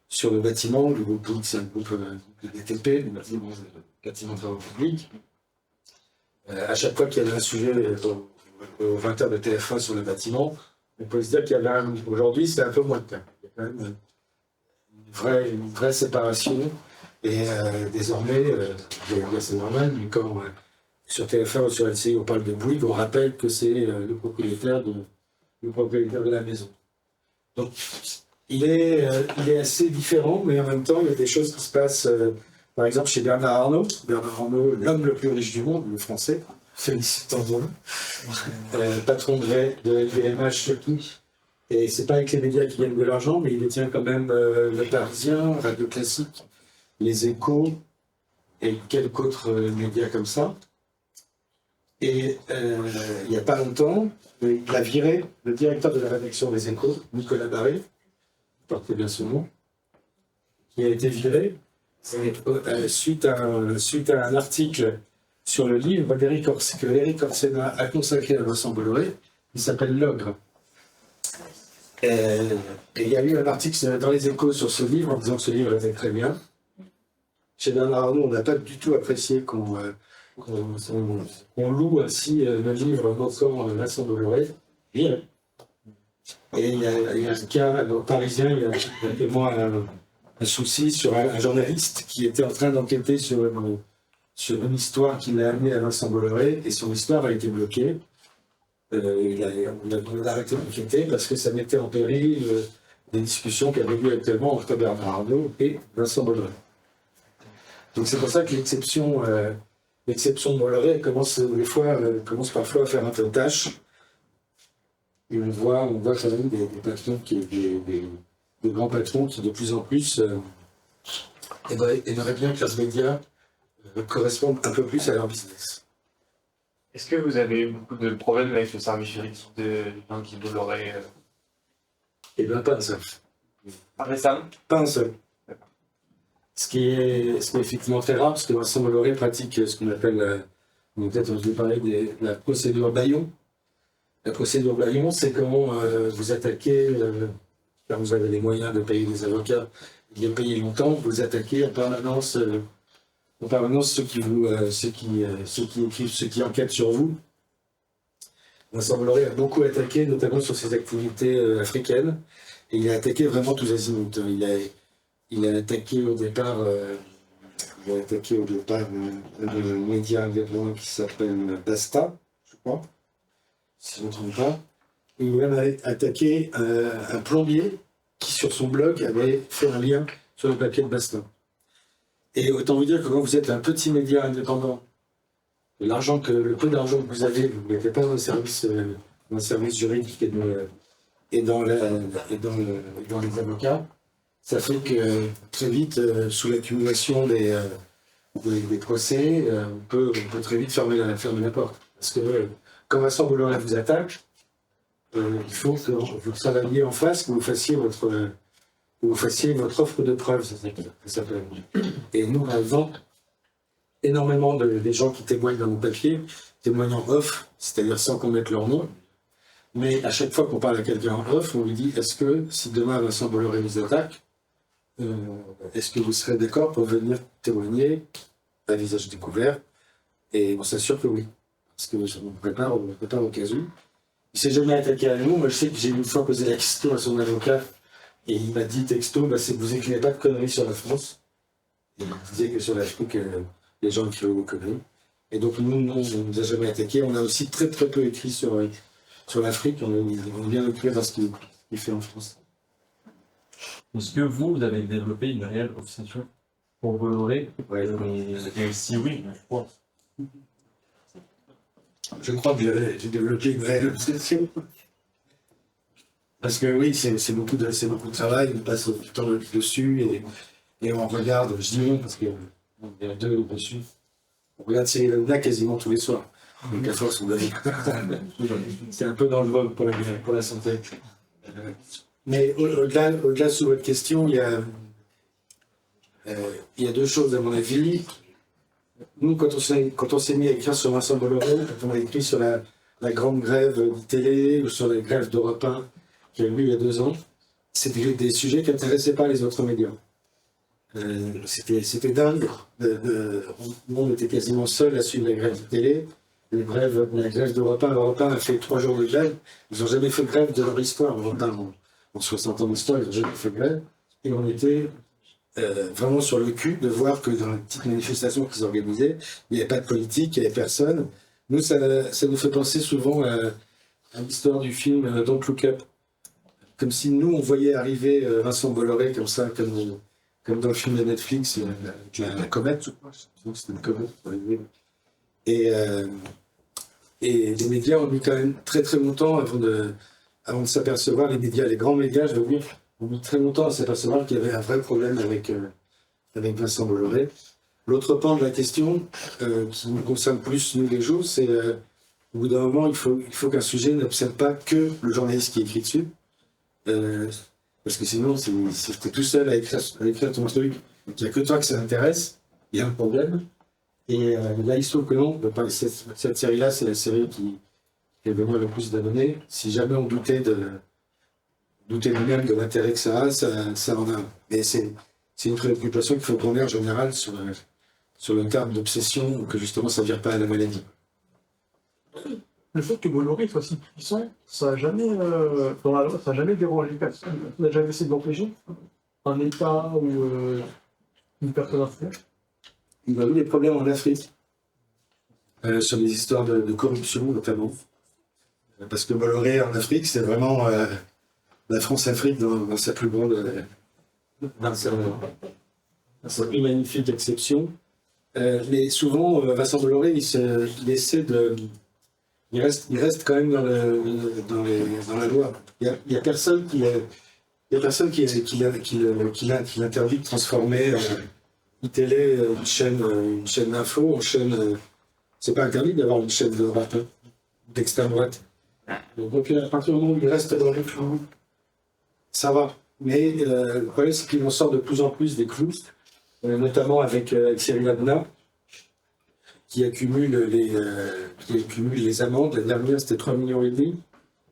sur le bâtiment, le groupe Bouygues, c'est un groupe de BTP, le bâtiment de travaux publics. À chaque fois qu'il y avait un sujet au 20h de TF1 sur le bâtiment, on peut se dire qu'il y avait aujourd'hui, c'est un peu moins le cas. Il y a quand même une vraie séparation. Et désormais, c'est normal, mais quand sur TF1 ou sur LCI on parle de Bouygues, on rappelle que c'est le propriétaire de la maison. Donc, il est assez différent, mais en même temps, il y a des choses qui se passent, par exemple, chez Bernard Arnault. Bernard Arnault, l'homme le plus riche du monde, le français, félicitons-nous, patron de LVMH surtout. Et c'est pas avec les médias qui gagnent de l'argent, mais il détient quand même Le Parisien, Radio Classique, Les Échos et quelques autres médias comme ça. Et il n'y a pas longtemps, il a viré le directeur de la rédaction des Échos, Nicolas Barré, portez bien ce nom, qui a été viré suite à un article sur le livre que Éric Orsena a consacré à Vincent Bolloré, qui s'appelle L'Ogre. Et il y a eu un article dans les Échos sur ce livre en disant que ce livre était très bien. Chez Bernard Arnault, on n'a pas du tout apprécié qu'on loue ainsi le livre montrant Vincent Bolloré. Et il y a un cas parisien, il y a également un souci sur un journaliste qui était en train d'enquêter sur une histoire qui l'a amené à Vincent Bolloré, et son histoire a été bloquée. On a arrêté d'enquêter parce que ça mettait en péril des discussions qu'il y avait eu actuellement entre Bernard Arnault et Vincent Bolloré. Donc c'est pour ça que l'exception de Bolloré commence parfois à faire un peu tâche. Et on voit quand même des patrons des grands patrons qui de plus en plus aimeraient bien que leurs médias correspondent un peu plus à leur business. Est-ce que vous avez eu beaucoup de problèmes avec le service juridique de Guy Bolloré Eh bien, pas un seul. Pas récemment ? Pas un seul. Ce qui est effectivement très rare, parce que Vincent Bolloré pratique ce qu'on appelle, peut-être je vais parler de la procédure Bayon. La procédure Bayon, c'est quand vous attaquez, quand vous avez les moyens de payer des avocats et de les payer longtemps, vous attaquez en permanence ceux qui écrivent, ceux qui enquêtent sur vous. Vincent Bolloré a beaucoup attaqué, notamment sur ses activités africaines, et il a attaqué vraiment tous azimuts. Il a attaqué au départ un média indépendant qui s'appelle Basta, je crois, si je ne me trompe pas. Et il a attaqué un plombier qui, sur son blog, avait fait un lien sur le papier de Basta. Et autant vous dire que quand vous êtes un petit média indépendant, le peu d'argent que vous avez, vous ne mettez pas dans le service juridique et dans les avocats, ça fait que très vite, sous l'accumulation des procès, on peut très vite fermer la porte. Parce que quand Vincent Bolloré vous attaque, il faut que vous travailliez en face, que vous fassiez votre offre de preuves, ça s'appelle. Et nous, par exemple, énormément des gens qui témoignent dans nos papiers témoignent en off, c'est-à-dire sans qu'on mette leur nom. Mais à chaque fois qu'on parle à quelqu'un en off, on lui dit, est-ce que si demain Vincent Bolloré vous attaque, est-ce que vous serez d'accord pour venir témoigner à visage découvert? Et on s'assure que oui, parce que on prépare au cas où. Il ne s'est jamais attaqué à nous. Moi, je sais que j'ai une fois posé la question à son avocat, et il m'a dit texto, c'est que vous n'écrivez pas de conneries sur la France. Et il disait que sur l'Afrique, les gens écrivaient des conneries. Et donc nous, non, on ne nous a jamais attaqué. On a aussi très très peu écrit sur l'Afrique. On aime bien écrire dans ce qu'il fait en France. Est-ce que vous avez développé une réelle obsession pour Bolloré? Ouais. Et si oui, je crois. Je crois que j'ai développé une réelle obsession. Parce que oui, c'est beaucoup de travail, on passe du temps dessus et on regarde, je dis non parce qu'il y a deux dessus. On regarde Cyril Hanouna quasiment tous les soirs. Donc à force, on doit dire. C'est un peu dangereux pour la santé. Mais au-delà de votre question, il y a deux choses à mon avis. Nous, quand on s'est mis à écrire sur Vincent Bolloré, quand on a écrit sur la grande grève de télé ou sur la grève d'Europe 1 qui a eu lieu il y a 2 ans, c'était des sujets qui n'intéressaient pas les autres médias. C'était dingue. On était quasiment seuls à suivre la grève de télé. La grève d'Europe 1, Europe 1 a fait 3 jours de grève. Ils n'ont jamais fait de grève de leur histoire. En 60 ans d'histoire, ils n'ont jamais fait de grève. Et on était vraiment sur le cul de voir que dans les petites manifestations qu'ils organisaient, il n'y avait pas de politique, il n'y avait personne. Nous, ça nous fait penser souvent à l'histoire du film Don't Look Up. Comme si nous, on voyait arriver Vincent Bolloré comme ça, comme dans le film de Netflix, la comète, je crois. Je pense que c'était une comète. Et les médias ont mis quand même très très longtemps avant de s'apercevoir, les grands médias, je veux dire, ont mis très longtemps à s'apercevoir qu'il y avait un vrai problème avec Vincent Bolloré. L'autre pan de la question, qui nous concerne plus nous les jours, c'est au bout d'un moment, il faut qu'un sujet n'observe pas que le journaliste qui écrit dessus. Parce que sinon, si tu es tout seul à écrire ton truc, et qu'il n'y a que toi que ça intéresse, il y a un problème. Et là, il se trouve que non, cette série-là, c'est la série qui a vraiment le plus d'abonnés. Si jamais on doutait nous-mêmes de l'intérêt que ça a, ça en a. Mais c'est une préoccupation qu'il faut prendre en général sur le terme d'obsession, que justement ça ne vire pas à la maladie. Le fait que Bolloré soit si puissant, ça n'a jamais, dans la loi, ça n'a jamais dérangé personne. On n'a jamais essayé de l'empêcher. Un État ou une personne influente. Il y a eu des problèmes en Afrique, sur des histoires de corruption notamment. Parce que Bolloré en Afrique, c'est vraiment la France-Afrique dans sa plus grande, dans sa plus magnifique exception. Mais souvent, Vincent Bolloré, il reste quand même dans la loi. Il y a personne qui l'interdit de transformer iTélé, une chaîne d'info, en chaîne. C'est pas interdit d'avoir une chaîne de droite, d'extrême droite. Donc à partir du moment où il reste dans les clous, ça va. Mais le problème, c'est qu'il en sort de plus en plus des clous, notamment avec Cyril Hanouna, qui accumule les amendes. La dernière, c'était 3,5 millions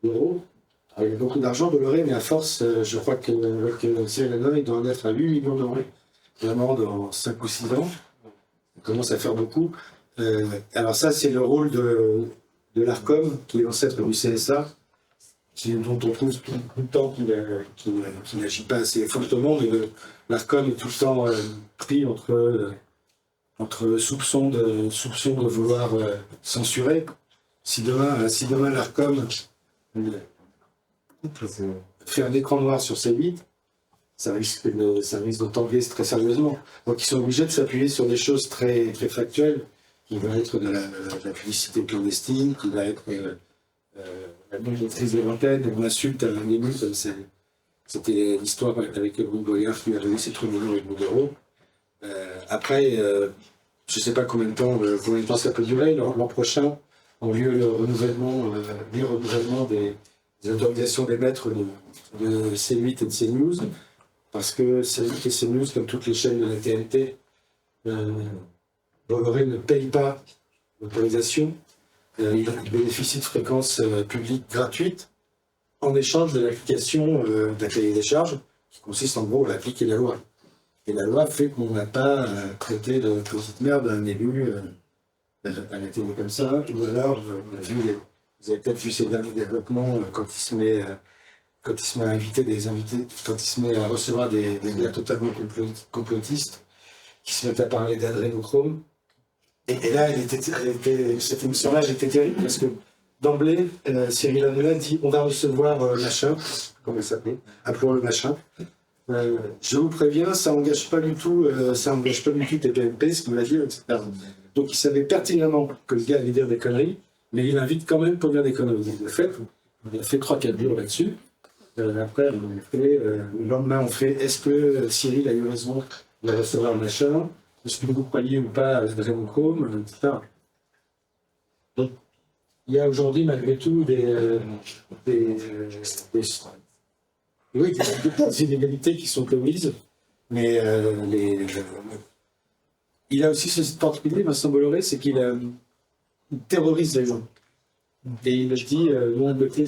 d'euros. Il y a beaucoup d'argent, Bolloré, mais à force, je crois que Cyril Hanouna, il doit en être à 8 millions d'euros d'amende en 5 ou 6 ans. Ça commence à faire beaucoup. Alors ça, c'est le rôle de l'ARCOM, qui est l'ancêtre du CSA, dont on trouve tout le temps qu'il n'agit pas assez fortement, mais l'ARCOM est tout le temps pris entre soupçons de vouloir censurer. Si demain l'ARCOM fait un écran noir sur C8, ça risque de tanguer très sérieusement. Donc ils sont obligés de s'appuyer sur des choses très, très factuelles, qui vont être de la publicité clandestine, qui va être la non-maîtrise des antennes, une insulte à un élu, comme c'était l'histoire avec Louis Boyard qui a donné ses 3,5 millions d'euros. Après, je ne sais pas combien de temps ça peut durer. L'an prochain, ont lieu le renouvellement des autorisations d'émettre de C8 et de CNews, parce que C8 et CNews, comme toutes les chaînes de la TNT, Bolloré ne paye pas l'autorisation. Il bénéficie de fréquences publiques gratuites en échange de l'application de la cahier des charges, qui consiste en gros à appliquer la loi. Et la loi fait qu'on n'a pas traité de petite merde un élu à la télé comme ça, ou alors, vous avez peut-être vu ces derniers développements quand il se met à inviter des invités, quand il se met à recevoir des gars totalement complotistes, qui se mettent à parler d'adrénochrome. Et là, cette émission-là, elle était terrible, parce que d'emblée, Cyril Hanouna dit on va recevoir machin, comment il s'appelait, appelons-le machin. Je vous préviens, ça n'engage pas du tout TPMP, ce qu'il va dire, etc. Donc il savait pertinemment que le gars allait dire des conneries, mais il invite quand même pour dire des conneries. Il a fait 3-4 jours là-dessus. Après, le lendemain, on fait est-ce que Cyril a eu raison de recevoir machin? Est-ce que vous croyez ou pas à Adrénochrome, etc. Donc, il y a aujourd'hui, malgré tout, oui, des inégalités qui sont commises, mais il a aussi ce particulier, Vincent Bolloré, c'est qu'il terrorise les gens. Et il le dit, loin de côté,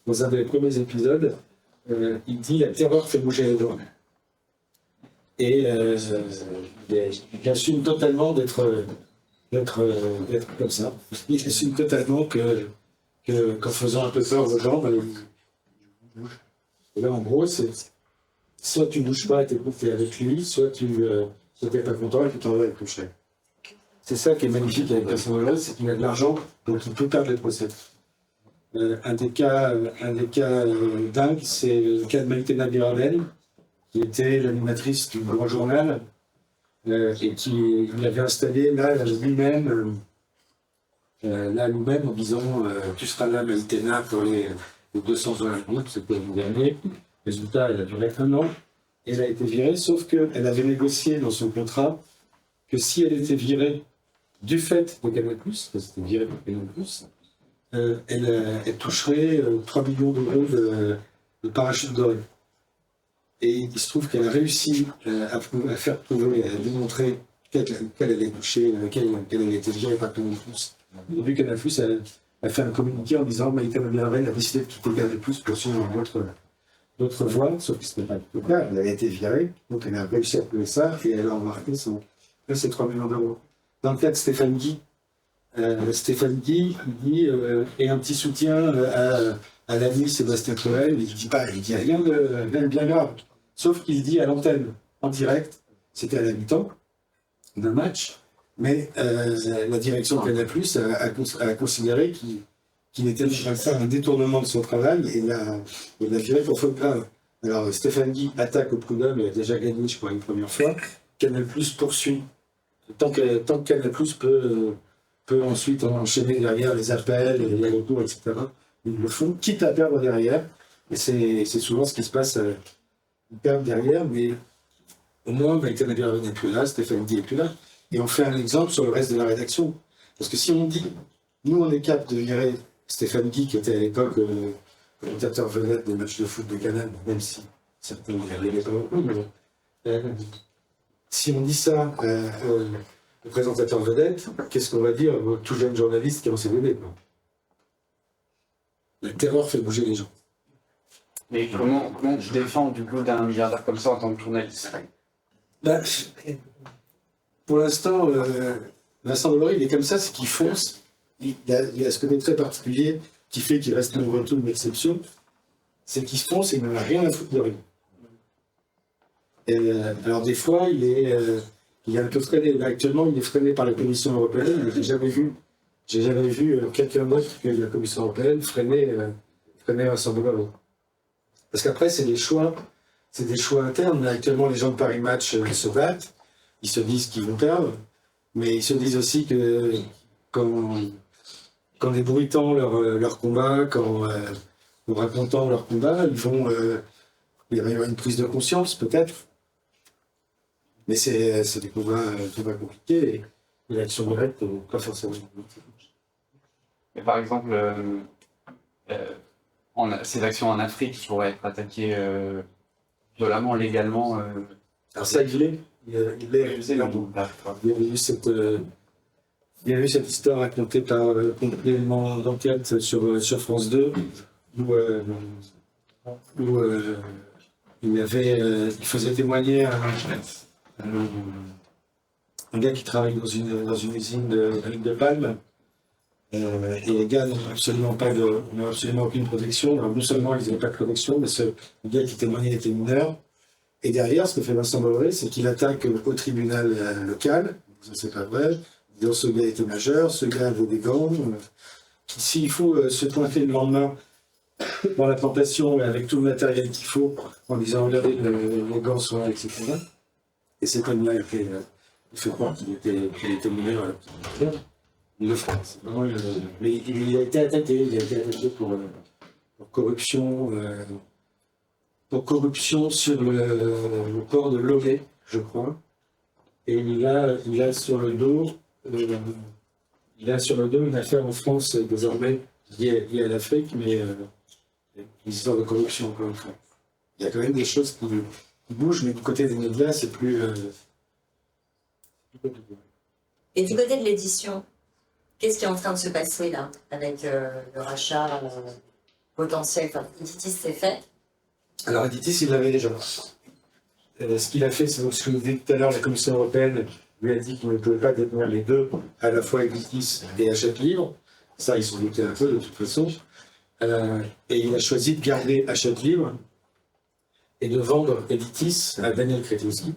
dans un des premiers épisodes, il dit la terreur fait bouger les gens. Et il assume totalement d'être comme ça. Il assume totalement qu'en faisant un peu peur aux gens, et là, en gros, c'est soit tu ne bouges pas et t'es avec lui, soit tu n'es pas content et tu t'en vas avec le chèque. C'est ça qui est magnifique avec Vincent Bolloré, c'est qu'il a de l'argent, donc il peut perdre les procès. Un des cas dingues, c'est le cas de Maïté Nabir-Avel, qui était l'animatrice du Grand Journal, et qui l'avait installé là lui-même en disant tu seras là, Maïtena, pour les 200 Olympiques, c'était l'année dernière. Résultat, elle a duré 1 an, et elle a été virée, sauf qu'elle avait négocié dans son contrat que si elle était virée du fait de Canal+, parce que c'était viré par Canal+, elle toucherait 3 millions d'euros de parachute doré. Et il se trouve qu'elle a réussi à faire prouver, à démontrer qu'elle allait toucher, qu'elle allait été virée par Canal+. Au début, Canal+, a fait un communiqué en disant Maïté Nabir-Avel a décidé de quitter Canal+, pour suivre d'autres voies, sauf que ce n'est pas le cas, elle a été virée, donc elle a réussi à prouver ça, et elle a embarqué ses 3 millions d'euros. Dans le cas de Stéphane Guy, il dit, et un petit soutien à l'ami Sébastien Coel, il dit rien de bien grave, sauf qu'il dit à l'antenne, en direct, c'était à la mi-temps d'un match, mais la direction de Canal+ a considéré qu'il était en train de faire un détournement de son travail et l'a viré pour faute grave. Alors Stéphane Guy attaque au prud'homme, il a déjà gagné, je crois, une première fois. Canal+ poursuit. Tant que Canal+ peut ensuite enchaîner derrière les appels, les retours, etc. Ils le font, quitte à perdre derrière. Et c'est souvent ce qui se passe. Ils perdent derrière, mais au moins, Maïté Nabir-Avel n'est plus là, Stéphane Guy n'est plus là. Et on fait un exemple sur le reste de la rédaction. Parce que si on dit, nous on est capable de virer Stéphane Guy, qui était à l'époque commentateur vedette des matchs de foot de Canal, même si certains ne regardaient pas beaucoup, mais si on dit ça au présentateur vedette, qu'est-ce qu'on va dire au tout jeune journaliste qui est en CDD, quoi. La terreur fait bouger les gens. Mais comment tu défends du coup d'un milliardaire comme ça en tant que journaliste? Pour l'instant, Vincent Bolloré, il est comme ça, c'est qu'il fonce. Il a ce côté très particulier qui fait qu'il reste malgré tout une exception, c'est qu'il fonce et il n'en a rien à foutre de rien. Et, alors des fois, il est un peu freiné. Là, actuellement, il est freiné par la Commission européenne, mais j'ai jamais vu quelqu'un d'autre que la Commission européenne freiner Vincent Bolloré. Parce qu'après, c'est des choix internes. Là, actuellement, les gens de Paris Match se battent, ils se disent qu'ils vont perdre, mais ils se disent aussi que qu'en débruitant leur combat, en racontant leur combat, il va y avoir une prise de conscience, peut-être. Mais c'est des combats compliqués, et l'action directe, pas forcément. Mais par exemple, ces actions en Afrique pourraient être attaquées violemment, légalement. Alors ça, il est réalisé là. Il y a eu cette histoire racontée par complément d'enquête sur France 2, où il faisait témoigner un gars qui travaille dans une usine de palme. Et les gars n'ont absolument aucune protection. Alors, non seulement ils n'avaient pas de protection, mais le gars qui témoignait était mineur. Et derrière, ce que fait Vincent Bolloré, c'est qu'il attaque au tribunal local. Ça, c'est pas vrai. Donc, ce gars était majeur, ce gars avait des gants. S'il faut se pointer le lendemain dans la plantation avec tout le matériel qu'il faut, en disant regardez, les gants sont là, etc. Et cet homme-là, il fait croire qu'il était mineur. Il le fera. Mais il a été attaqué. Pour corruption. Pour corruption sur le port de Lomé, je crois. Et il a sur le dos Il a sur le dos une affaire en France désormais liée à l'Afrique, mais une histoire de corruption encore une fois. Il y a quand même des choses qui bougent, mais du côté des médias, c'est plus compliqué. Et du côté de l'édition, qu'est-ce qui est en train de se passer là, avec le rachat potentiel? Enfin, Editis, c'est fait. Alors Editis, il l'avait déjà. Ce qu'il a fait, c'est ce que vous disiez tout à l'heure, la Commission européenne lui a dit qu'il ne pouvait pas détenir les deux, à la fois Editis et Hachette Livre. Ça, ils s'en doutaient un peu de toute façon. Et il a choisi de garder Hachette Livre et de vendre Editis à Daniel Kretinsky,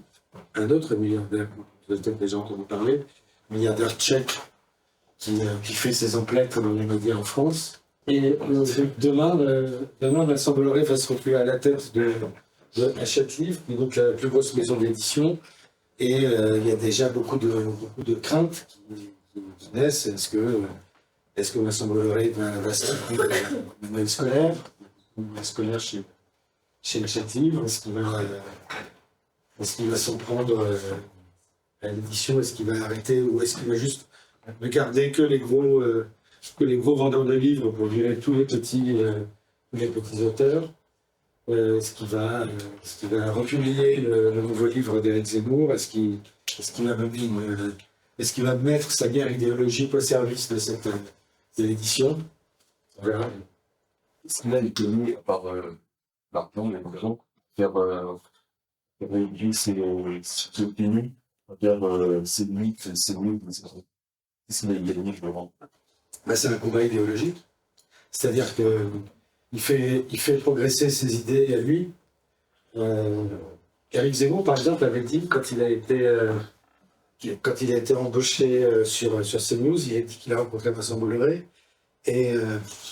un autre milliardaire, vous avez peut-être déjà entendu parler, milliardaire tchèque qui fait ses emplettes dans les médias en France. Et demain, Vincent Bolloré va se retrouver à la tête de Hachette Livre, qui est donc la plus grosse maison d'édition. Et il y a déjà beaucoup de craintes qui naissent. Est-ce que Vincent Bolloré va se retrouver manuel scolaire, chez Hachette Livre? Est-ce qu'il va s'en prendre à l'édition? Est-ce qu'il va arrêter ou est-ce qu'il va juste ne garder que les gros vendeurs de livres pour virer tous les petits auteurs? Est-ce qu'il va republier le nouveau livre d'Éric Zemmour? Est-ce qu'il va mettre sa guerre idéologique au service de l'édition? On verra. Est-ce qu'il a été mis par l'argent, les gens, faire réduire ses opinions, faire ses limites, qu'est-ce qu'il a gagné, je pense? C'est un combat idéologique. C'est-à-dire qu'il fait progresser ses idées à lui. Éric Zemmour, par exemple, avait dit, quand il a été embauché sur CNews, il a dit qu'il a rencontré Vincent Bolloré. Et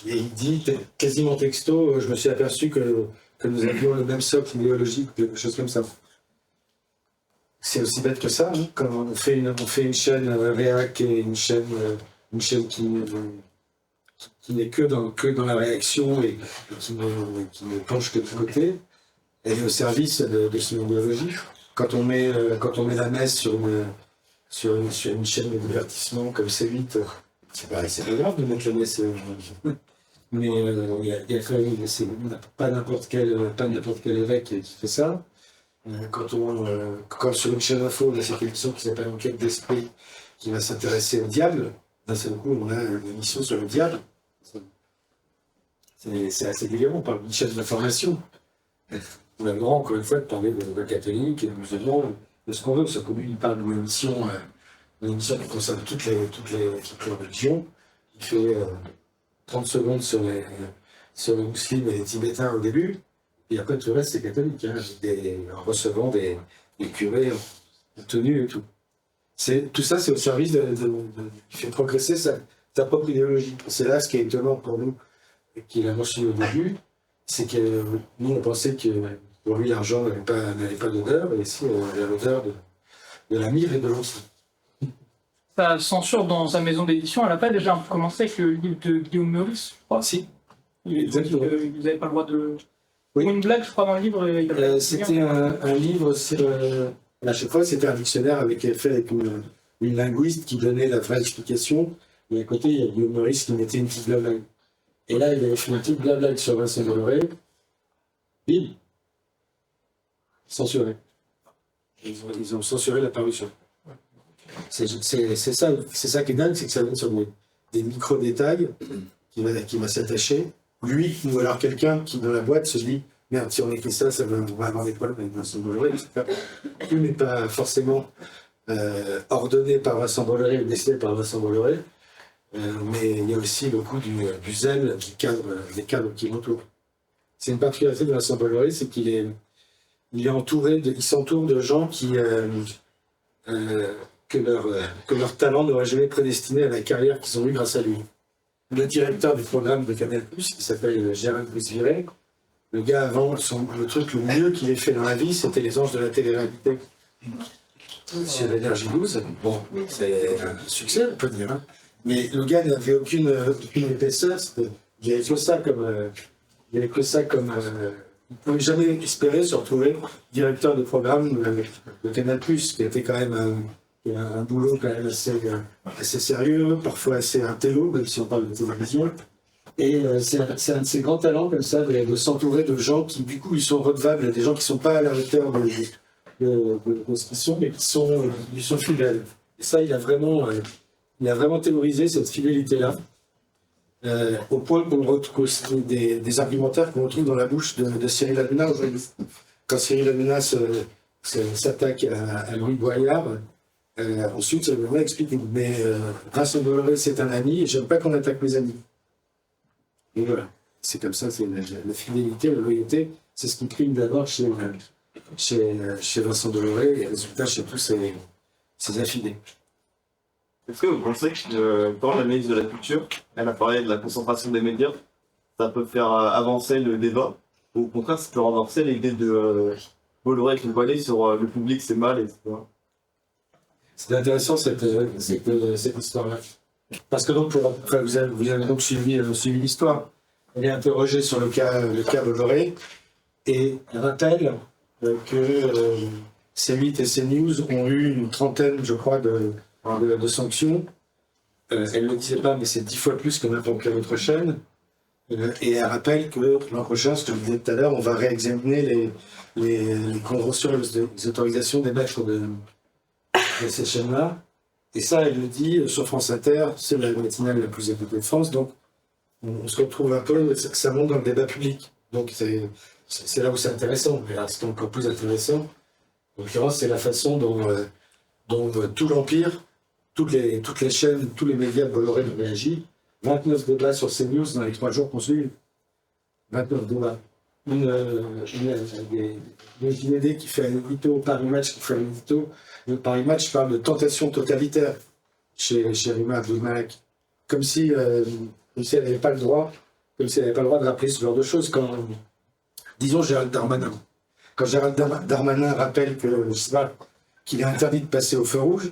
il dit, quasiment texto, je me suis aperçu que nous avions le même socle idéologique, quelque chose comme ça. C'est aussi bête que ça, hein, quand on fait une chaîne réac et une chaîne qui n'est que dans la réaction et qui ne penche que de côté, elle est au service de son idéologie. Quand on met la messe sur une chaîne de divertissement comme C8, c'est pas grave de mettre la messe. Mais il y a quand même, c'est pas n'importe quel évêque qui fait ça. Quand sur une chaîne info, on a cette émission qui s'appelle Enquête d'esprit, qui va s'intéresser au diable, d'un seul coup, on a une émission sur le diable. C'est assez délirant, on parle d'une chaîne d'information. On a le droit, encore une fois, de parler de catholiques et de musulmans, de ce qu'on veut, sauf qu'il parle d'une émission qui concerne toutes les religions, qui fait 30 secondes sur les musulmans et les tibétains au début, et après tout le reste c'est catholique, hein, en recevant des curés en tenue et tout. Tout ça c'est au service qui fait progresser sa propre idéologie. C'est là ce qui est étonnant pour nous, qu'il a mentionné au début, c'est que nous on pensait que pour lui l'argent n'avait pas d'odeur, et ici il y a l'odeur de la myrrhe et de l'encens. Sa censure dans sa maison d'édition, elle n'a pas déjà commencé avec le livre de Guillaume Meurice, je crois. Si. Exactement. Vous n'avez pas le droit de... Oui. Une blague, je crois, dans le livre. C'était un livre sur... à chaque fois, c'était un dictionnaire fait avec une linguiste qui donnait la vraie explication. Et à côté, il y a Guillaume Meurice qui mettait une petite blague. Et là, il avait fait une petite blague sur Vincent Bolloré. Bim. Censuré. Ils ont censuré la parution. C'est ça qui est dingue, c'est que ça donne sur des micro-détails qui va s'attacher. Lui, ou alors quelqu'un qui, dans la boîte, se dit « Merde, si on écrit ça, on va avoir des problèmes avec Vincent Bolloré. » Tout n'est pas forcément ordonné par Vincent Bolloré ou décidé par Vincent Bolloré, mais il y a aussi le coup du zèle des cadres qui l'entourent. C'est une particularité de Vincent Bolloré, c'est qu'il est entouré il s'entoure de gens que leur talent n'aurait jamais prédestiné à la carrière qu'ils ont eue grâce à lui. Le directeur du programme de Canal+, qui s'appelle Gérald Brice-Viret, le gars avant, le truc le mieux qu'il ait fait dans la vie, c'était Les Anges de la télé-réalité sur l'énergie 12. Bon, c'est un succès, on peut dire. Hein. Mais le gars n'avait aucune épaisseur. Il avait que ça comme... il ne pouvait jamais espérer se retrouver directeur de programme de Canal+, qui était quand même qui est un boulot quand même assez sérieux, parfois assez intello, même si on parle de télévision. Et c'est un de ses grands talents comme ça, de s'entourer de gens qui, du coup, ils sont redevables, des gens qui ne sont pas à la hauteur de ce qu'ils sont, mais qui sont fidèles. Et ça, il a vraiment théorisé cette fidélité-là, au point qu'on retrouve aussi des argumentaires qu'on retrouve dans la bouche de Cyril Hanouna aujourd'hui. Quand Cyril Hanouna s'attaque à Louis Boyard, ensuite, il va expliquer. Mais Vincent Bolloré, c'est un ami, et j'aime pas qu'on attaque mes amis. Et voilà, c'est comme ça, c'est la fidélité, la loyauté, c'est ce qui prime d'abord chez Vincent Bolloré, et résultat chez tous ses affidés. Est-ce que vous pensez que dans l'analyse de la culture, elle a parlé de la concentration des médias, ça peut faire avancer le débat, ou au contraire, ça peut renforcer l'idée de Bolloré qui voilé sur le public, c'est mal, etc. C'est intéressant cette histoire-là. Parce que donc, vous avez donc suivi l'histoire. Elle est interrogée sur le cas Bolloré et rappelle que C8 et CNews ont eu une trentaine, je crois, de sanctions. Elle ne le disait pas, mais c'est 10 fois plus que n'importe quelle autre chaîne. Et elle rappelle que l'an prochain, ce que je disais tout à l'heure, on va réexaminer les conventions et les autorisations d'émettre de ces chaînes-là. Et ça, elle le dit sur France Inter, c'est la matinale la plus écoutée de France, donc on se retrouve un peu, ça monte dans le débat public. Donc c'est là où c'est intéressant. Mais là, c'est encore plus intéressant. En l'occurrence, c'est la façon dont tout l'Empire, toutes les chaînes, tous les médias de Bolloré ont réagi. 29 débats sur CNews dans les 3 jours qu'on suit. 29 débats. Des JDD qui fait un édito, Paris Match qui fait un édito. Le Paris Match parle de tentation totalitaire chez Rima Abdul-Malak. Comme si elle n'avait pas le droit, de rappeler ce genre de choses. Disons Gérald Darmanin. Quand Gérald Darmanin rappelle qu'il est interdit de passer au feu rouge,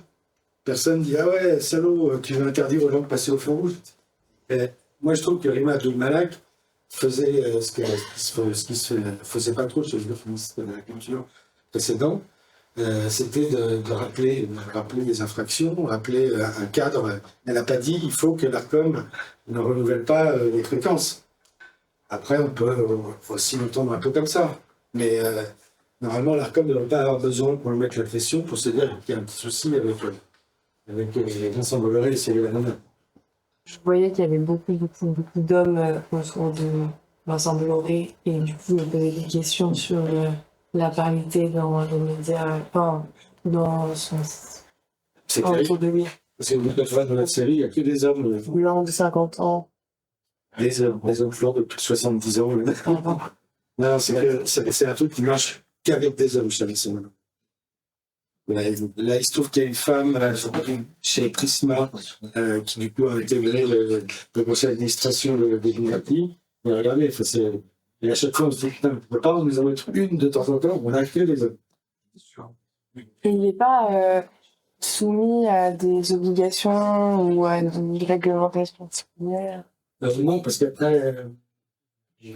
personne ne dit « Ah ouais, salaud, tu veux interdire aux gens de passer au feu rouge ?» Moi, je trouve que Rima Abdul-Malak faisait ce qui se faisait pas trop chez le ministre de la Culture précédent, c'était de rappeler les infractions, rappeler un cadre. Elle n'a pas dit il faut que l'ARCOM ne renouvelle pas les fréquences. Après, on peut aussi l'entendre un peu comme ça. Mais normalement, l'ARCOM ne doit pas avoir besoin pour lui mettre la pression pour se dire qu'il y a un petit souci avec Vincent Bolloré et Cyril Hanouna. Je voyais qu'il y avait beaucoup d'hommes autour de Vincent Bolloré et du coup, il posait des questions sur la parité dans les médias, enfin, dans son... C'est autour de lui. Parce que vous voyez dans la série, il n'y a que des hommes. Blancs de 50 ans. Des hommes blancs de plus de 70 ans. Non, c'est un truc qui marche qu'avec des hommes, je savais ça. Là, il se trouve qu'il y a une femme chez Prisma qui, du coup, a intégré le conseil d'administration de l'Illuminati. Mais regardez, et à chaque fois, on se dit, putain, on ne peut pas nous en mettre une de temps en temps, on a que les hommes. Et il n'est pas soumis à des obligations ou à des réglementations particulières. Non, parce qu'après, je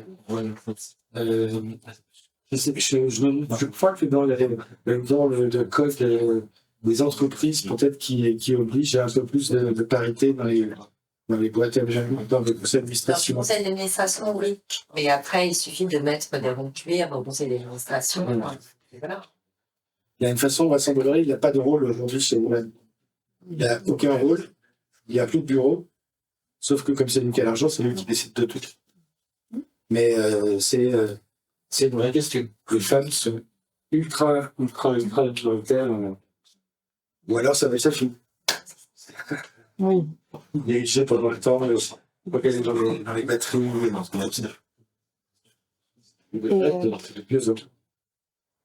crois que dans le code des entreprises, peut-être qui oblige à un peu plus de parité dans les boîtes dans le conseil d'administration. Dans le conseil d'administration, oui. Mais après, il suffit de mettre des ronds cuirs dans le conseil d'administration. Et voilà. Il y a une façon, Vincent Bolloré, il n'a pas de rôle aujourd'hui chez nous-mêmes. Il n'a aucun rôle, il n'y a plus de bureau, sauf que comme c'est lui qui a l'argent, c'est lui qui décide de tout. Mais c'est une vraie question. Les femmes sont ultra autoritaires. Ou alors ça va être sa fille. Oui. Dirigé pendant le temps, regarder dans les batteries,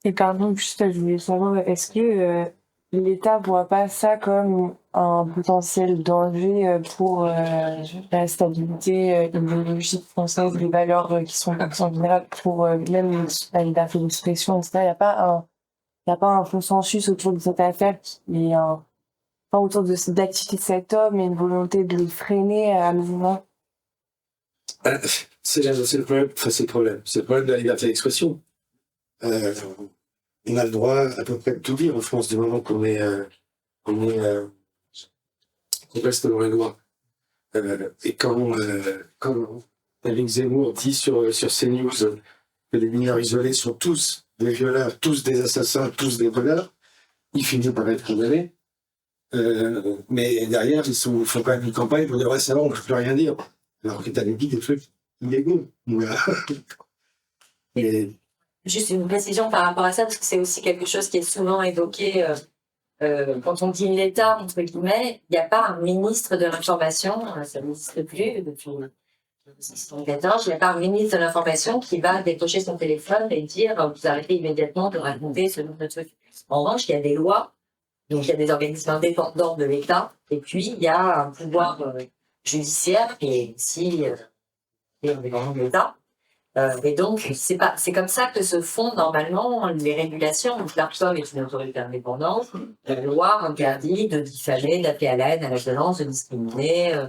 Et pardon, juste, je voulais savoir, est-ce que l'État voit pas ça comme un potentiel danger pour la stabilité idéologique française, les valeurs qui sont en général pour même la liberté d'expression, etc. Il n'y a pas un consensus autour de cette affaire qui est enfin, autour de cette activité de cet homme et une volonté de le freiner à minimum. C'est le problème. Enfin, c'est le problème de la liberté d'expression. On a le droit à peu près de tout dire en France du moment qu'on est on reste dans les lois. Et quand Éric Zemmour dit sur CNews que les mineurs isolés sont tous des violeurs, tous des assassins, tous des voleurs, il finit par être condamné. Mais derrière, ils font quand même une campagne pour dire ouais, ça va, on ne peut plus rien dire. Alors que tu avais dit des trucs illégaux. Voilà. Et Juste une précision par rapport à ça, parce que c'est aussi quelque chose qui est souvent évoqué quand on dit l'État, entre guillemets, il n'y a pas un ministre de l'information, ça n'existe plus depuis 2014, il n'y a pas un ministre de l'information qui va décocher son téléphone et dire vous arrêtez immédiatement de raconter ce genre de trucs. En revanche, il y a des lois, donc il y a des organismes indépendants de l'État, et puis il y a un pouvoir judiciaire qui est ici indépendant de l'État. Et donc, c'est comme ça que se font normalement les régulations. Donc, l'ARCOM est une autorité indépendante. La loi interdit de diffamer, d'appeler à la haine, à la violence, de discriminer,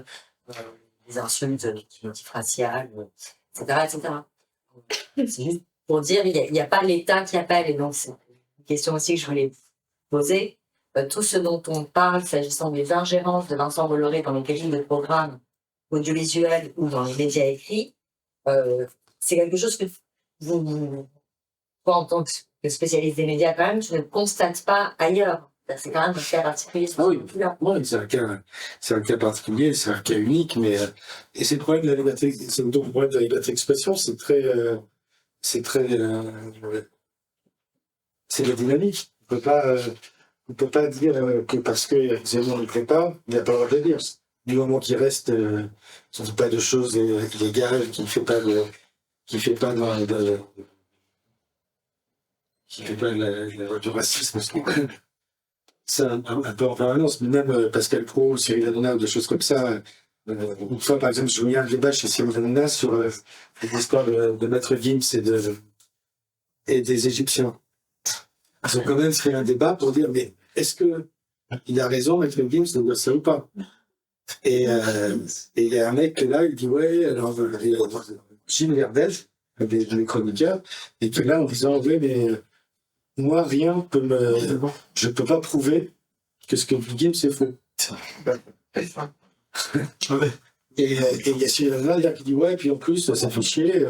des insultes de motifs raciales, etc., etc. C'est juste pour dire, il n'y a pas l'État qui appelle. Et donc, c'est une question aussi que je voulais poser. Tout ce dont on parle s'agissant des ingérences de Vincent Bolloré dans les régimes de programmes audiovisuels ou dans les médias écrits, c'est quelque chose que vous, toi, en tant que spécialiste des médias, quand même, tu ne constates pas ailleurs. C'est quand même un cas particulier. ah oui, c'est un cas particulier, c'est un cas unique, mais et c'est le problème de la liberté, c'est donc le problème de la liberté d'expression, c'est c'est la dynamique. On peut pas dire que parce que Zemmour ne plaît pas, il n'a pas le droit de le dire. Du moment qu'il reste, ne fait pas de choses illégales, qu'il ne fait pas du racisme, c'est un peu en permanence. Même Pascal Praud, Cyril Hanouna, ou des choses comme ça. Une fois, par exemple, je me souviens un débat chez Cyril Hanouna sur l'histoire de Maître Gims et des Égyptiens. Ils ont quand même fait un débat pour dire, mais est-ce que il a raison, Maître Gims, de dire ça ou pas? Et il y a un mec là, il dit ouais, alors Gilles Verdez, des chroniqueurs, et puis là en disant ouais, mais moi rien je peux pas prouver que ce que dit Gims c'est faux. Et il y a Cyril Hanouna qui dit ouais, puis en plus ça fait chier.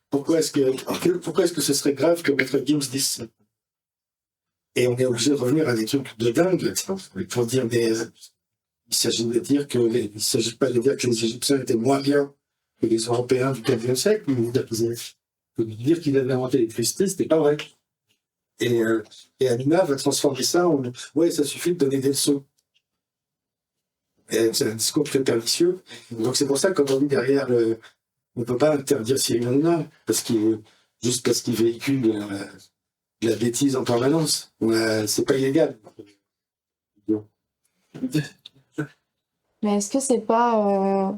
Pourquoi est-ce que ce serait grave que Maître Gims dise ça? Et on est obligé de revenir à des trucs de dingue pour dire il s'agit pas de dire que les Égyptiens étaient moins bien que les Européens du XVe siècle, mais dire qu'il avait inventé l'électricité, c'était pas vrai. Et Hanouna va transformer ça en ouais, ça suffit de donner des leçons. Et c'est un discours très pernicieux. Donc c'est pour ça que quand on dit derrière, on ne peut pas interdire Cyril Hanouna, juste parce qu'il véhicule de la bêtise en permanence. C'est pas illégal. Mais est-ce que c'est pas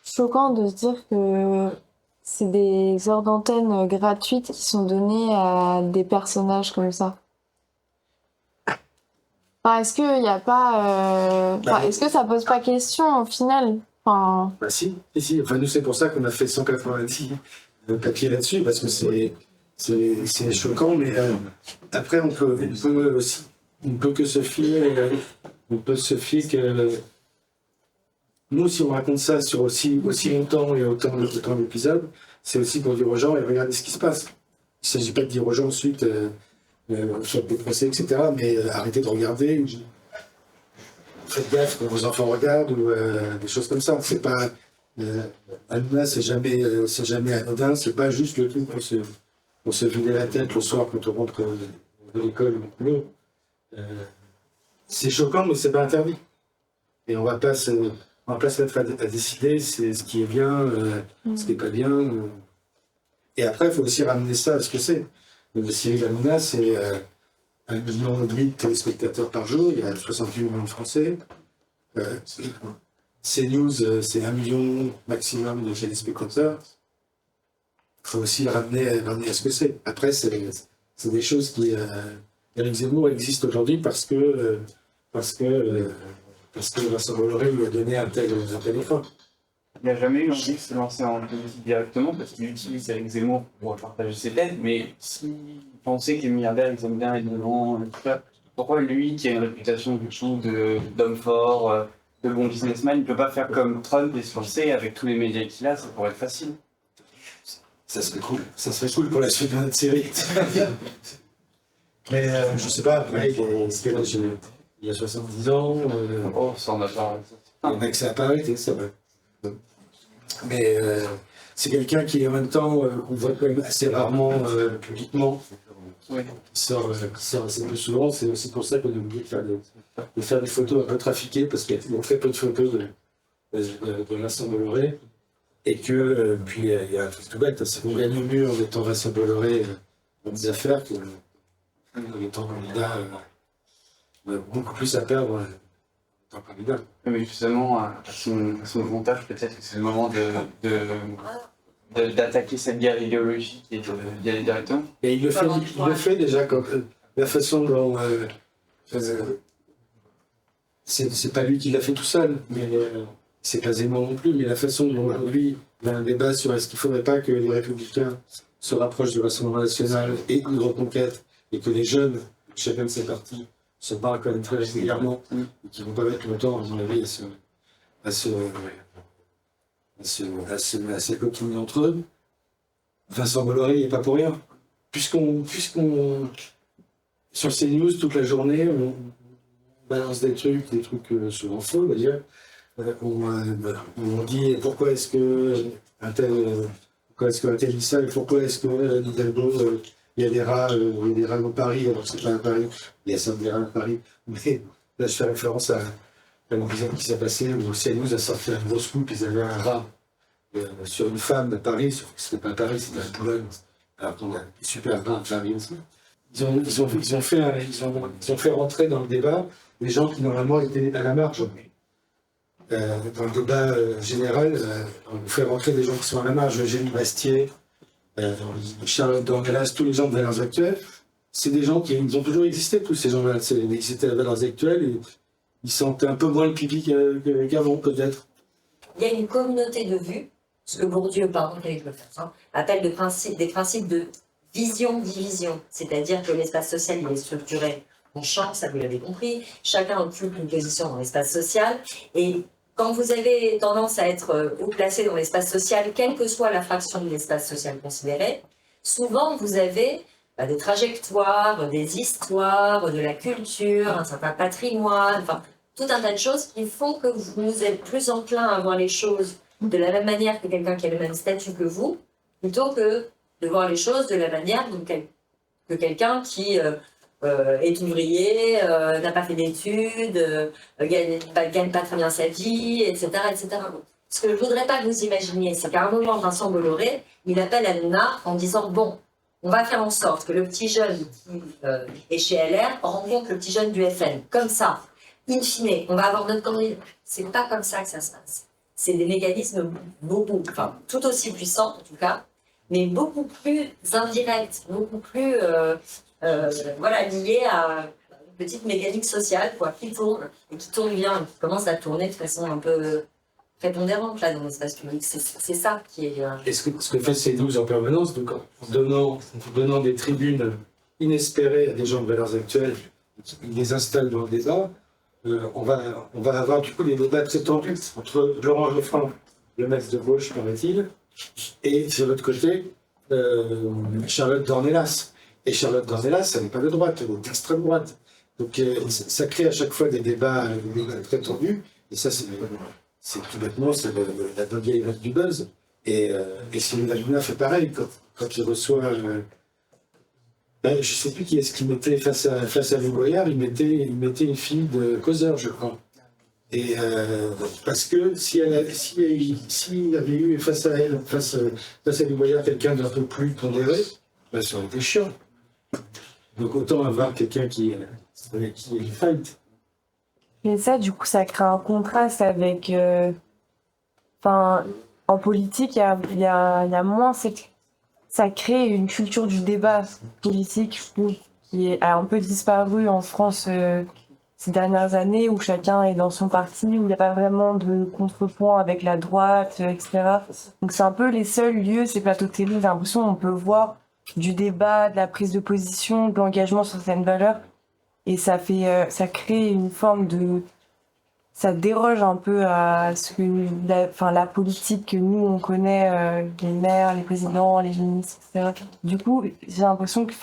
choquant de se dire que c'est des heures d'antenne gratuites qui sont données à des personnages comme ça? Enfin, est-ce qu'il y a pas... est-ce que ça pose pas question au final? Enfin... Bah si. Enfin, nous, c'est pour ça qu'on a fait 190 papiers là-dessus, parce que c'est choquant, mais après, on peut que se fier que... Nous, si on raconte ça sur aussi longtemps et autant d'épisodes, c'est aussi pour dire aux gens, et regardez ce qui se passe. Il ne s'agit pas de dire aux gens ensuite, faites des procès, etc., mais arrêtez de regarder, faites gaffe quand vos enfants regardent, ou des choses comme ça. C'est pas... Hanouna, c'est jamais anodin, c'est pas juste le truc pour se vider la tête le soir quand on rentre de l'école ou du boulot. C'est choquant, mais c'est pas interdit. Et on va pas se mettre à décider ce qui est bien, ce qui n'est pas bien. Et après, il faut aussi ramener ça à ce que c'est. Cyril Hanouna, c'est 1,8 million de téléspectateurs par jour, il y a 68 millions de Français. CNews, c'est 1 million maximum de téléspectateurs. Il faut aussi ramener à ce que c'est. Après, c'est des choses qui... Éric Zemmour existe aujourd'hui parce que Vincent Bolloré lui a donné un tel effort. Il n'y a jamais eu envie de se lancer en politique directement parce qu'il utilise Éric Zemmour pour partager ses thèses, mais s'il pensait que les milliardaires ils aiment bien être devant, tout ça, pourquoi lui, qui a une réputation du coup d'homme fort, de bon businessman, il peut pas faire comme Trump et se lancer avec tous les médias qu'il a, ça pourrait être facile. Ça serait cool. Ça serait cool pour la suite de notre série. Mais je sais pas, après, est-ce que là, il a 70 ans Oh, ça en a pas. le mec, ça a pas arrêté, c'est vrai. Mais c'est quelqu'un qui, en même temps, on voit quand même assez rarement publiquement. Oui. Qui sort assez peu souvent. C'est aussi pour ça qu'on est obligé de faire des photos un peu trafiquées, parce qu'il y a très peu de photos de Vincent Bolloré. Et que, puis il y a un truc tout bête, c'est qu'on gagne mieux en étant Vincent Bolloré dans des affaires qu'en étant candidat. On a beaucoup plus à perdre en étant candidat. Mais justement, à son montage, peut-être que c'est le moment d'attaquer cette guerre idéologique et d'y aller directement. Et il le fait déjà, comme la façon dont. C'est pas lui qui l'a fait tout seul, mais c'est pas Zemmour non plus, mais la façon dont aujourd'hui il y a un débat sur est-ce qu'il ne faudrait pas que les Républicains se rapprochent du Rassemblement national et de Reconquête, et que les jeunes, chacun de ces partis, se parlent quand même très régulièrement, et qui ne vont pas mettre longtemps, à mon avis, à se coquiner entre eux. Vincent Bolloré, il n'est pas pour rien. Puisqu'on sur CNews toute la journée, on balance des trucs souvent faux, on va dire. On dit pourquoi est-ce qu'un tel dit ça, et pourquoi est-ce que Hidalgo, il y a des rats dans Paris, alors que c'est pas à Paris, il y a des rats à Paris. Mais là, je fais référence à un épisode qui s'est passé où CNews a sorti un gros scoop, ils avaient un rat sur une femme à Paris, sauf que c'était pas à Paris, c'était à Boulogne, alors qu'on a des super rats à Paris aussi. Ils ont fait rentrer dans le débat les gens qui normalement étaient à la marge. Dans le débat général, on fait rentrer des gens qui sont à la marge. Eugénie Bastier, Charlotte Dornelas, tous les gens de Valeurs Actuelles, c'est des gens qui ont toujours existé, tous ces gens-là. Ils étaient à Valeurs Actuelles et ils sentaient un peu moins le pipi qu'avant, peut-être. Il y a une communauté de vues, ce que Bourdieu, pardon, appelle des principes de vision-division. C'est-à-dire que l'espace social il est structuré en champ, ça vous l'avez compris. Chacun occupe une position dans l'espace social. Et quand vous avez tendance à être haut placé dans l'espace social, quelle que soit la fraction de l'espace social considérée, souvent vous avez des trajectoires, des histoires, de la culture, un certain patrimoine, enfin tout un tas de choses qui font que vous êtes plus enclin à voir les choses de la même manière que quelqu'un qui a le même statut que vous, plutôt que de voir les choses de la manière que quelqu'un qui est ouvrier, n'a pas fait d'études, gagne pas très bien sa vie, etc., etc. Ce que je voudrais pas que vous imaginiez, c'est qu'à un moment, Vincent Bolloré, il appelle Hanouna en disant « Bon, on va faire en sorte que le petit jeune qui est chez LR rencontre le petit jeune du FN. Comme ça, in fine, on va avoir notre candidat. » C'est pas comme ça que ça se passe. C'est des mécanismes tout aussi puissants, en tout cas, mais beaucoup plus indirects, beaucoup plus liés à une petite mécanique sociale qui tourne, et qui tourne bien, et qui commence à tourner de façon un peu prépondérante là, dans l'espace public. C'est ça qui est... Et ce que fait CNews en permanence, donc en donnant des tribunes inespérées à des gens de Valeurs Actuelles, ils les installent dans le débat, on va avoir du coup des débats très tendus entre Laurent Geoffrin, le mec de gauche, paraît-il, et sur l'autre côté, Charlotte Dornelas. Et Charlotte Dornelas, elle n'est pas de droite, elle est d'extrême droite. Donc ça crée à chaque fois des débats très tendus, et ça c'est tout bêtement, c'est la bonne vieille vague du buzz. Et Cyril Hanouna fait pareil, quand il reçoit... je ne sais plus qui est-ce qu'il mettait face à Louis Boyard, il mettait une fille de causeur, je crois. Et parce que s'il avait eu face à Louis Boyard, quelqu'un d'un peu plus pondéré, ça aurait été chiant. Donc autant avoir quelqu'un avec qui il fight. Et ça, du coup, ça crée un contraste avec... en politique, il y a moins ça crée une culture du débat politique, je trouve, qui a un peu disparu en France ces dernières années, où chacun est dans son parti, où il n'y a pas vraiment de contrepoint avec la droite, etc. Donc c'est un peu les seuls lieux, ces plateaux de télé, j'ai l'impression qu'on peut voir du débat, de la prise de position, de l'engagement sur certaines valeurs. et ça crée une forme de, ça déroge un peu à ce que la politique que nous on connaît, les maires, les présidents, les ministres, etc. Du coup, j'ai l'impression que,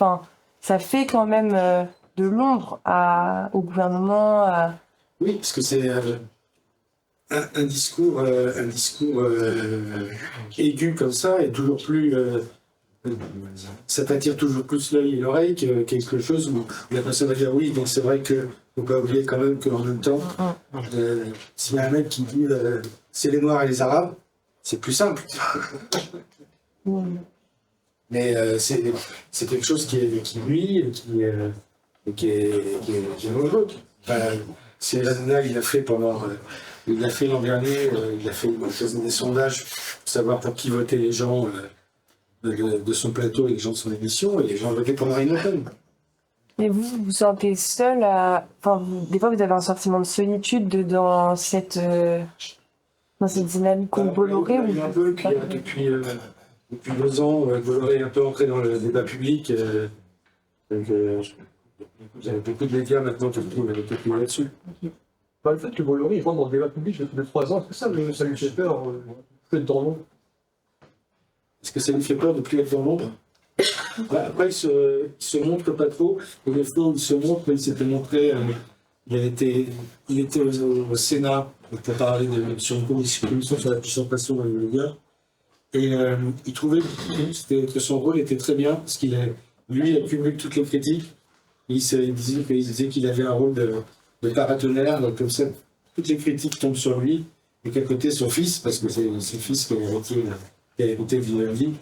ça fait quand même de l'ombre au gouvernement. Oui, parce que c'est un discours aigu comme ça est toujours plus. Ça t'attire toujours plus l'œil et l'oreille que quelque chose où la personne va dire oui, donc c'est vrai que faut pas oublier quand même qu'en même temps, s'il y a un mec qui dit c'est les Noirs et les Arabes, c'est plus simple. Mais c'est quelque chose qui nuit et qui est dangereux. Si Hanouna, il l'a fait il l'a fait l'an dernier, il faisait des sondages pour savoir pour qui votaient les gens de son plateau et les gens de son émission, et les gens votaient pour Marine Le Pen. Mais vous vous sentez seul des fois vous avez un sentiment de solitude dans cette dynamique comme Bolloré ou un peu, depuis 2 ans, Bolloré est un peu entré dans le débat public. Il y a beaucoup de médias maintenant qui sont là-dessus. Le fait que Bolloré rentre dans le débat public depuis 3 ans, est-ce que ça lui fait peur d'être dans l'ombre? Est-ce que ça lui fait peur de plus être dans l'ombre? Après, il se montre pas trop. Et les fois où il se montre, il s'était montré. Il était au Sénat pour parler sur une commission sur la participation dans les médias. Et il trouvait que son rôle était très bien, parce lui accumule toutes les critiques. Il disait qu'il avait un rôle de paratonnerre, donc comme ça, toutes les critiques tombent sur lui, et qu'à côté, son fils, parce que c'est son fils qui a hérité d'une vie,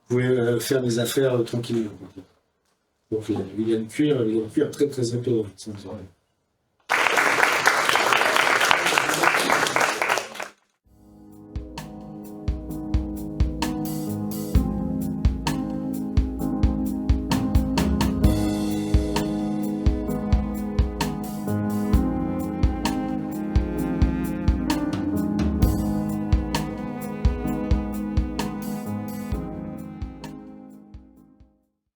pouvait faire des affaires tranquillement. Donc il y a une cuir très très épais.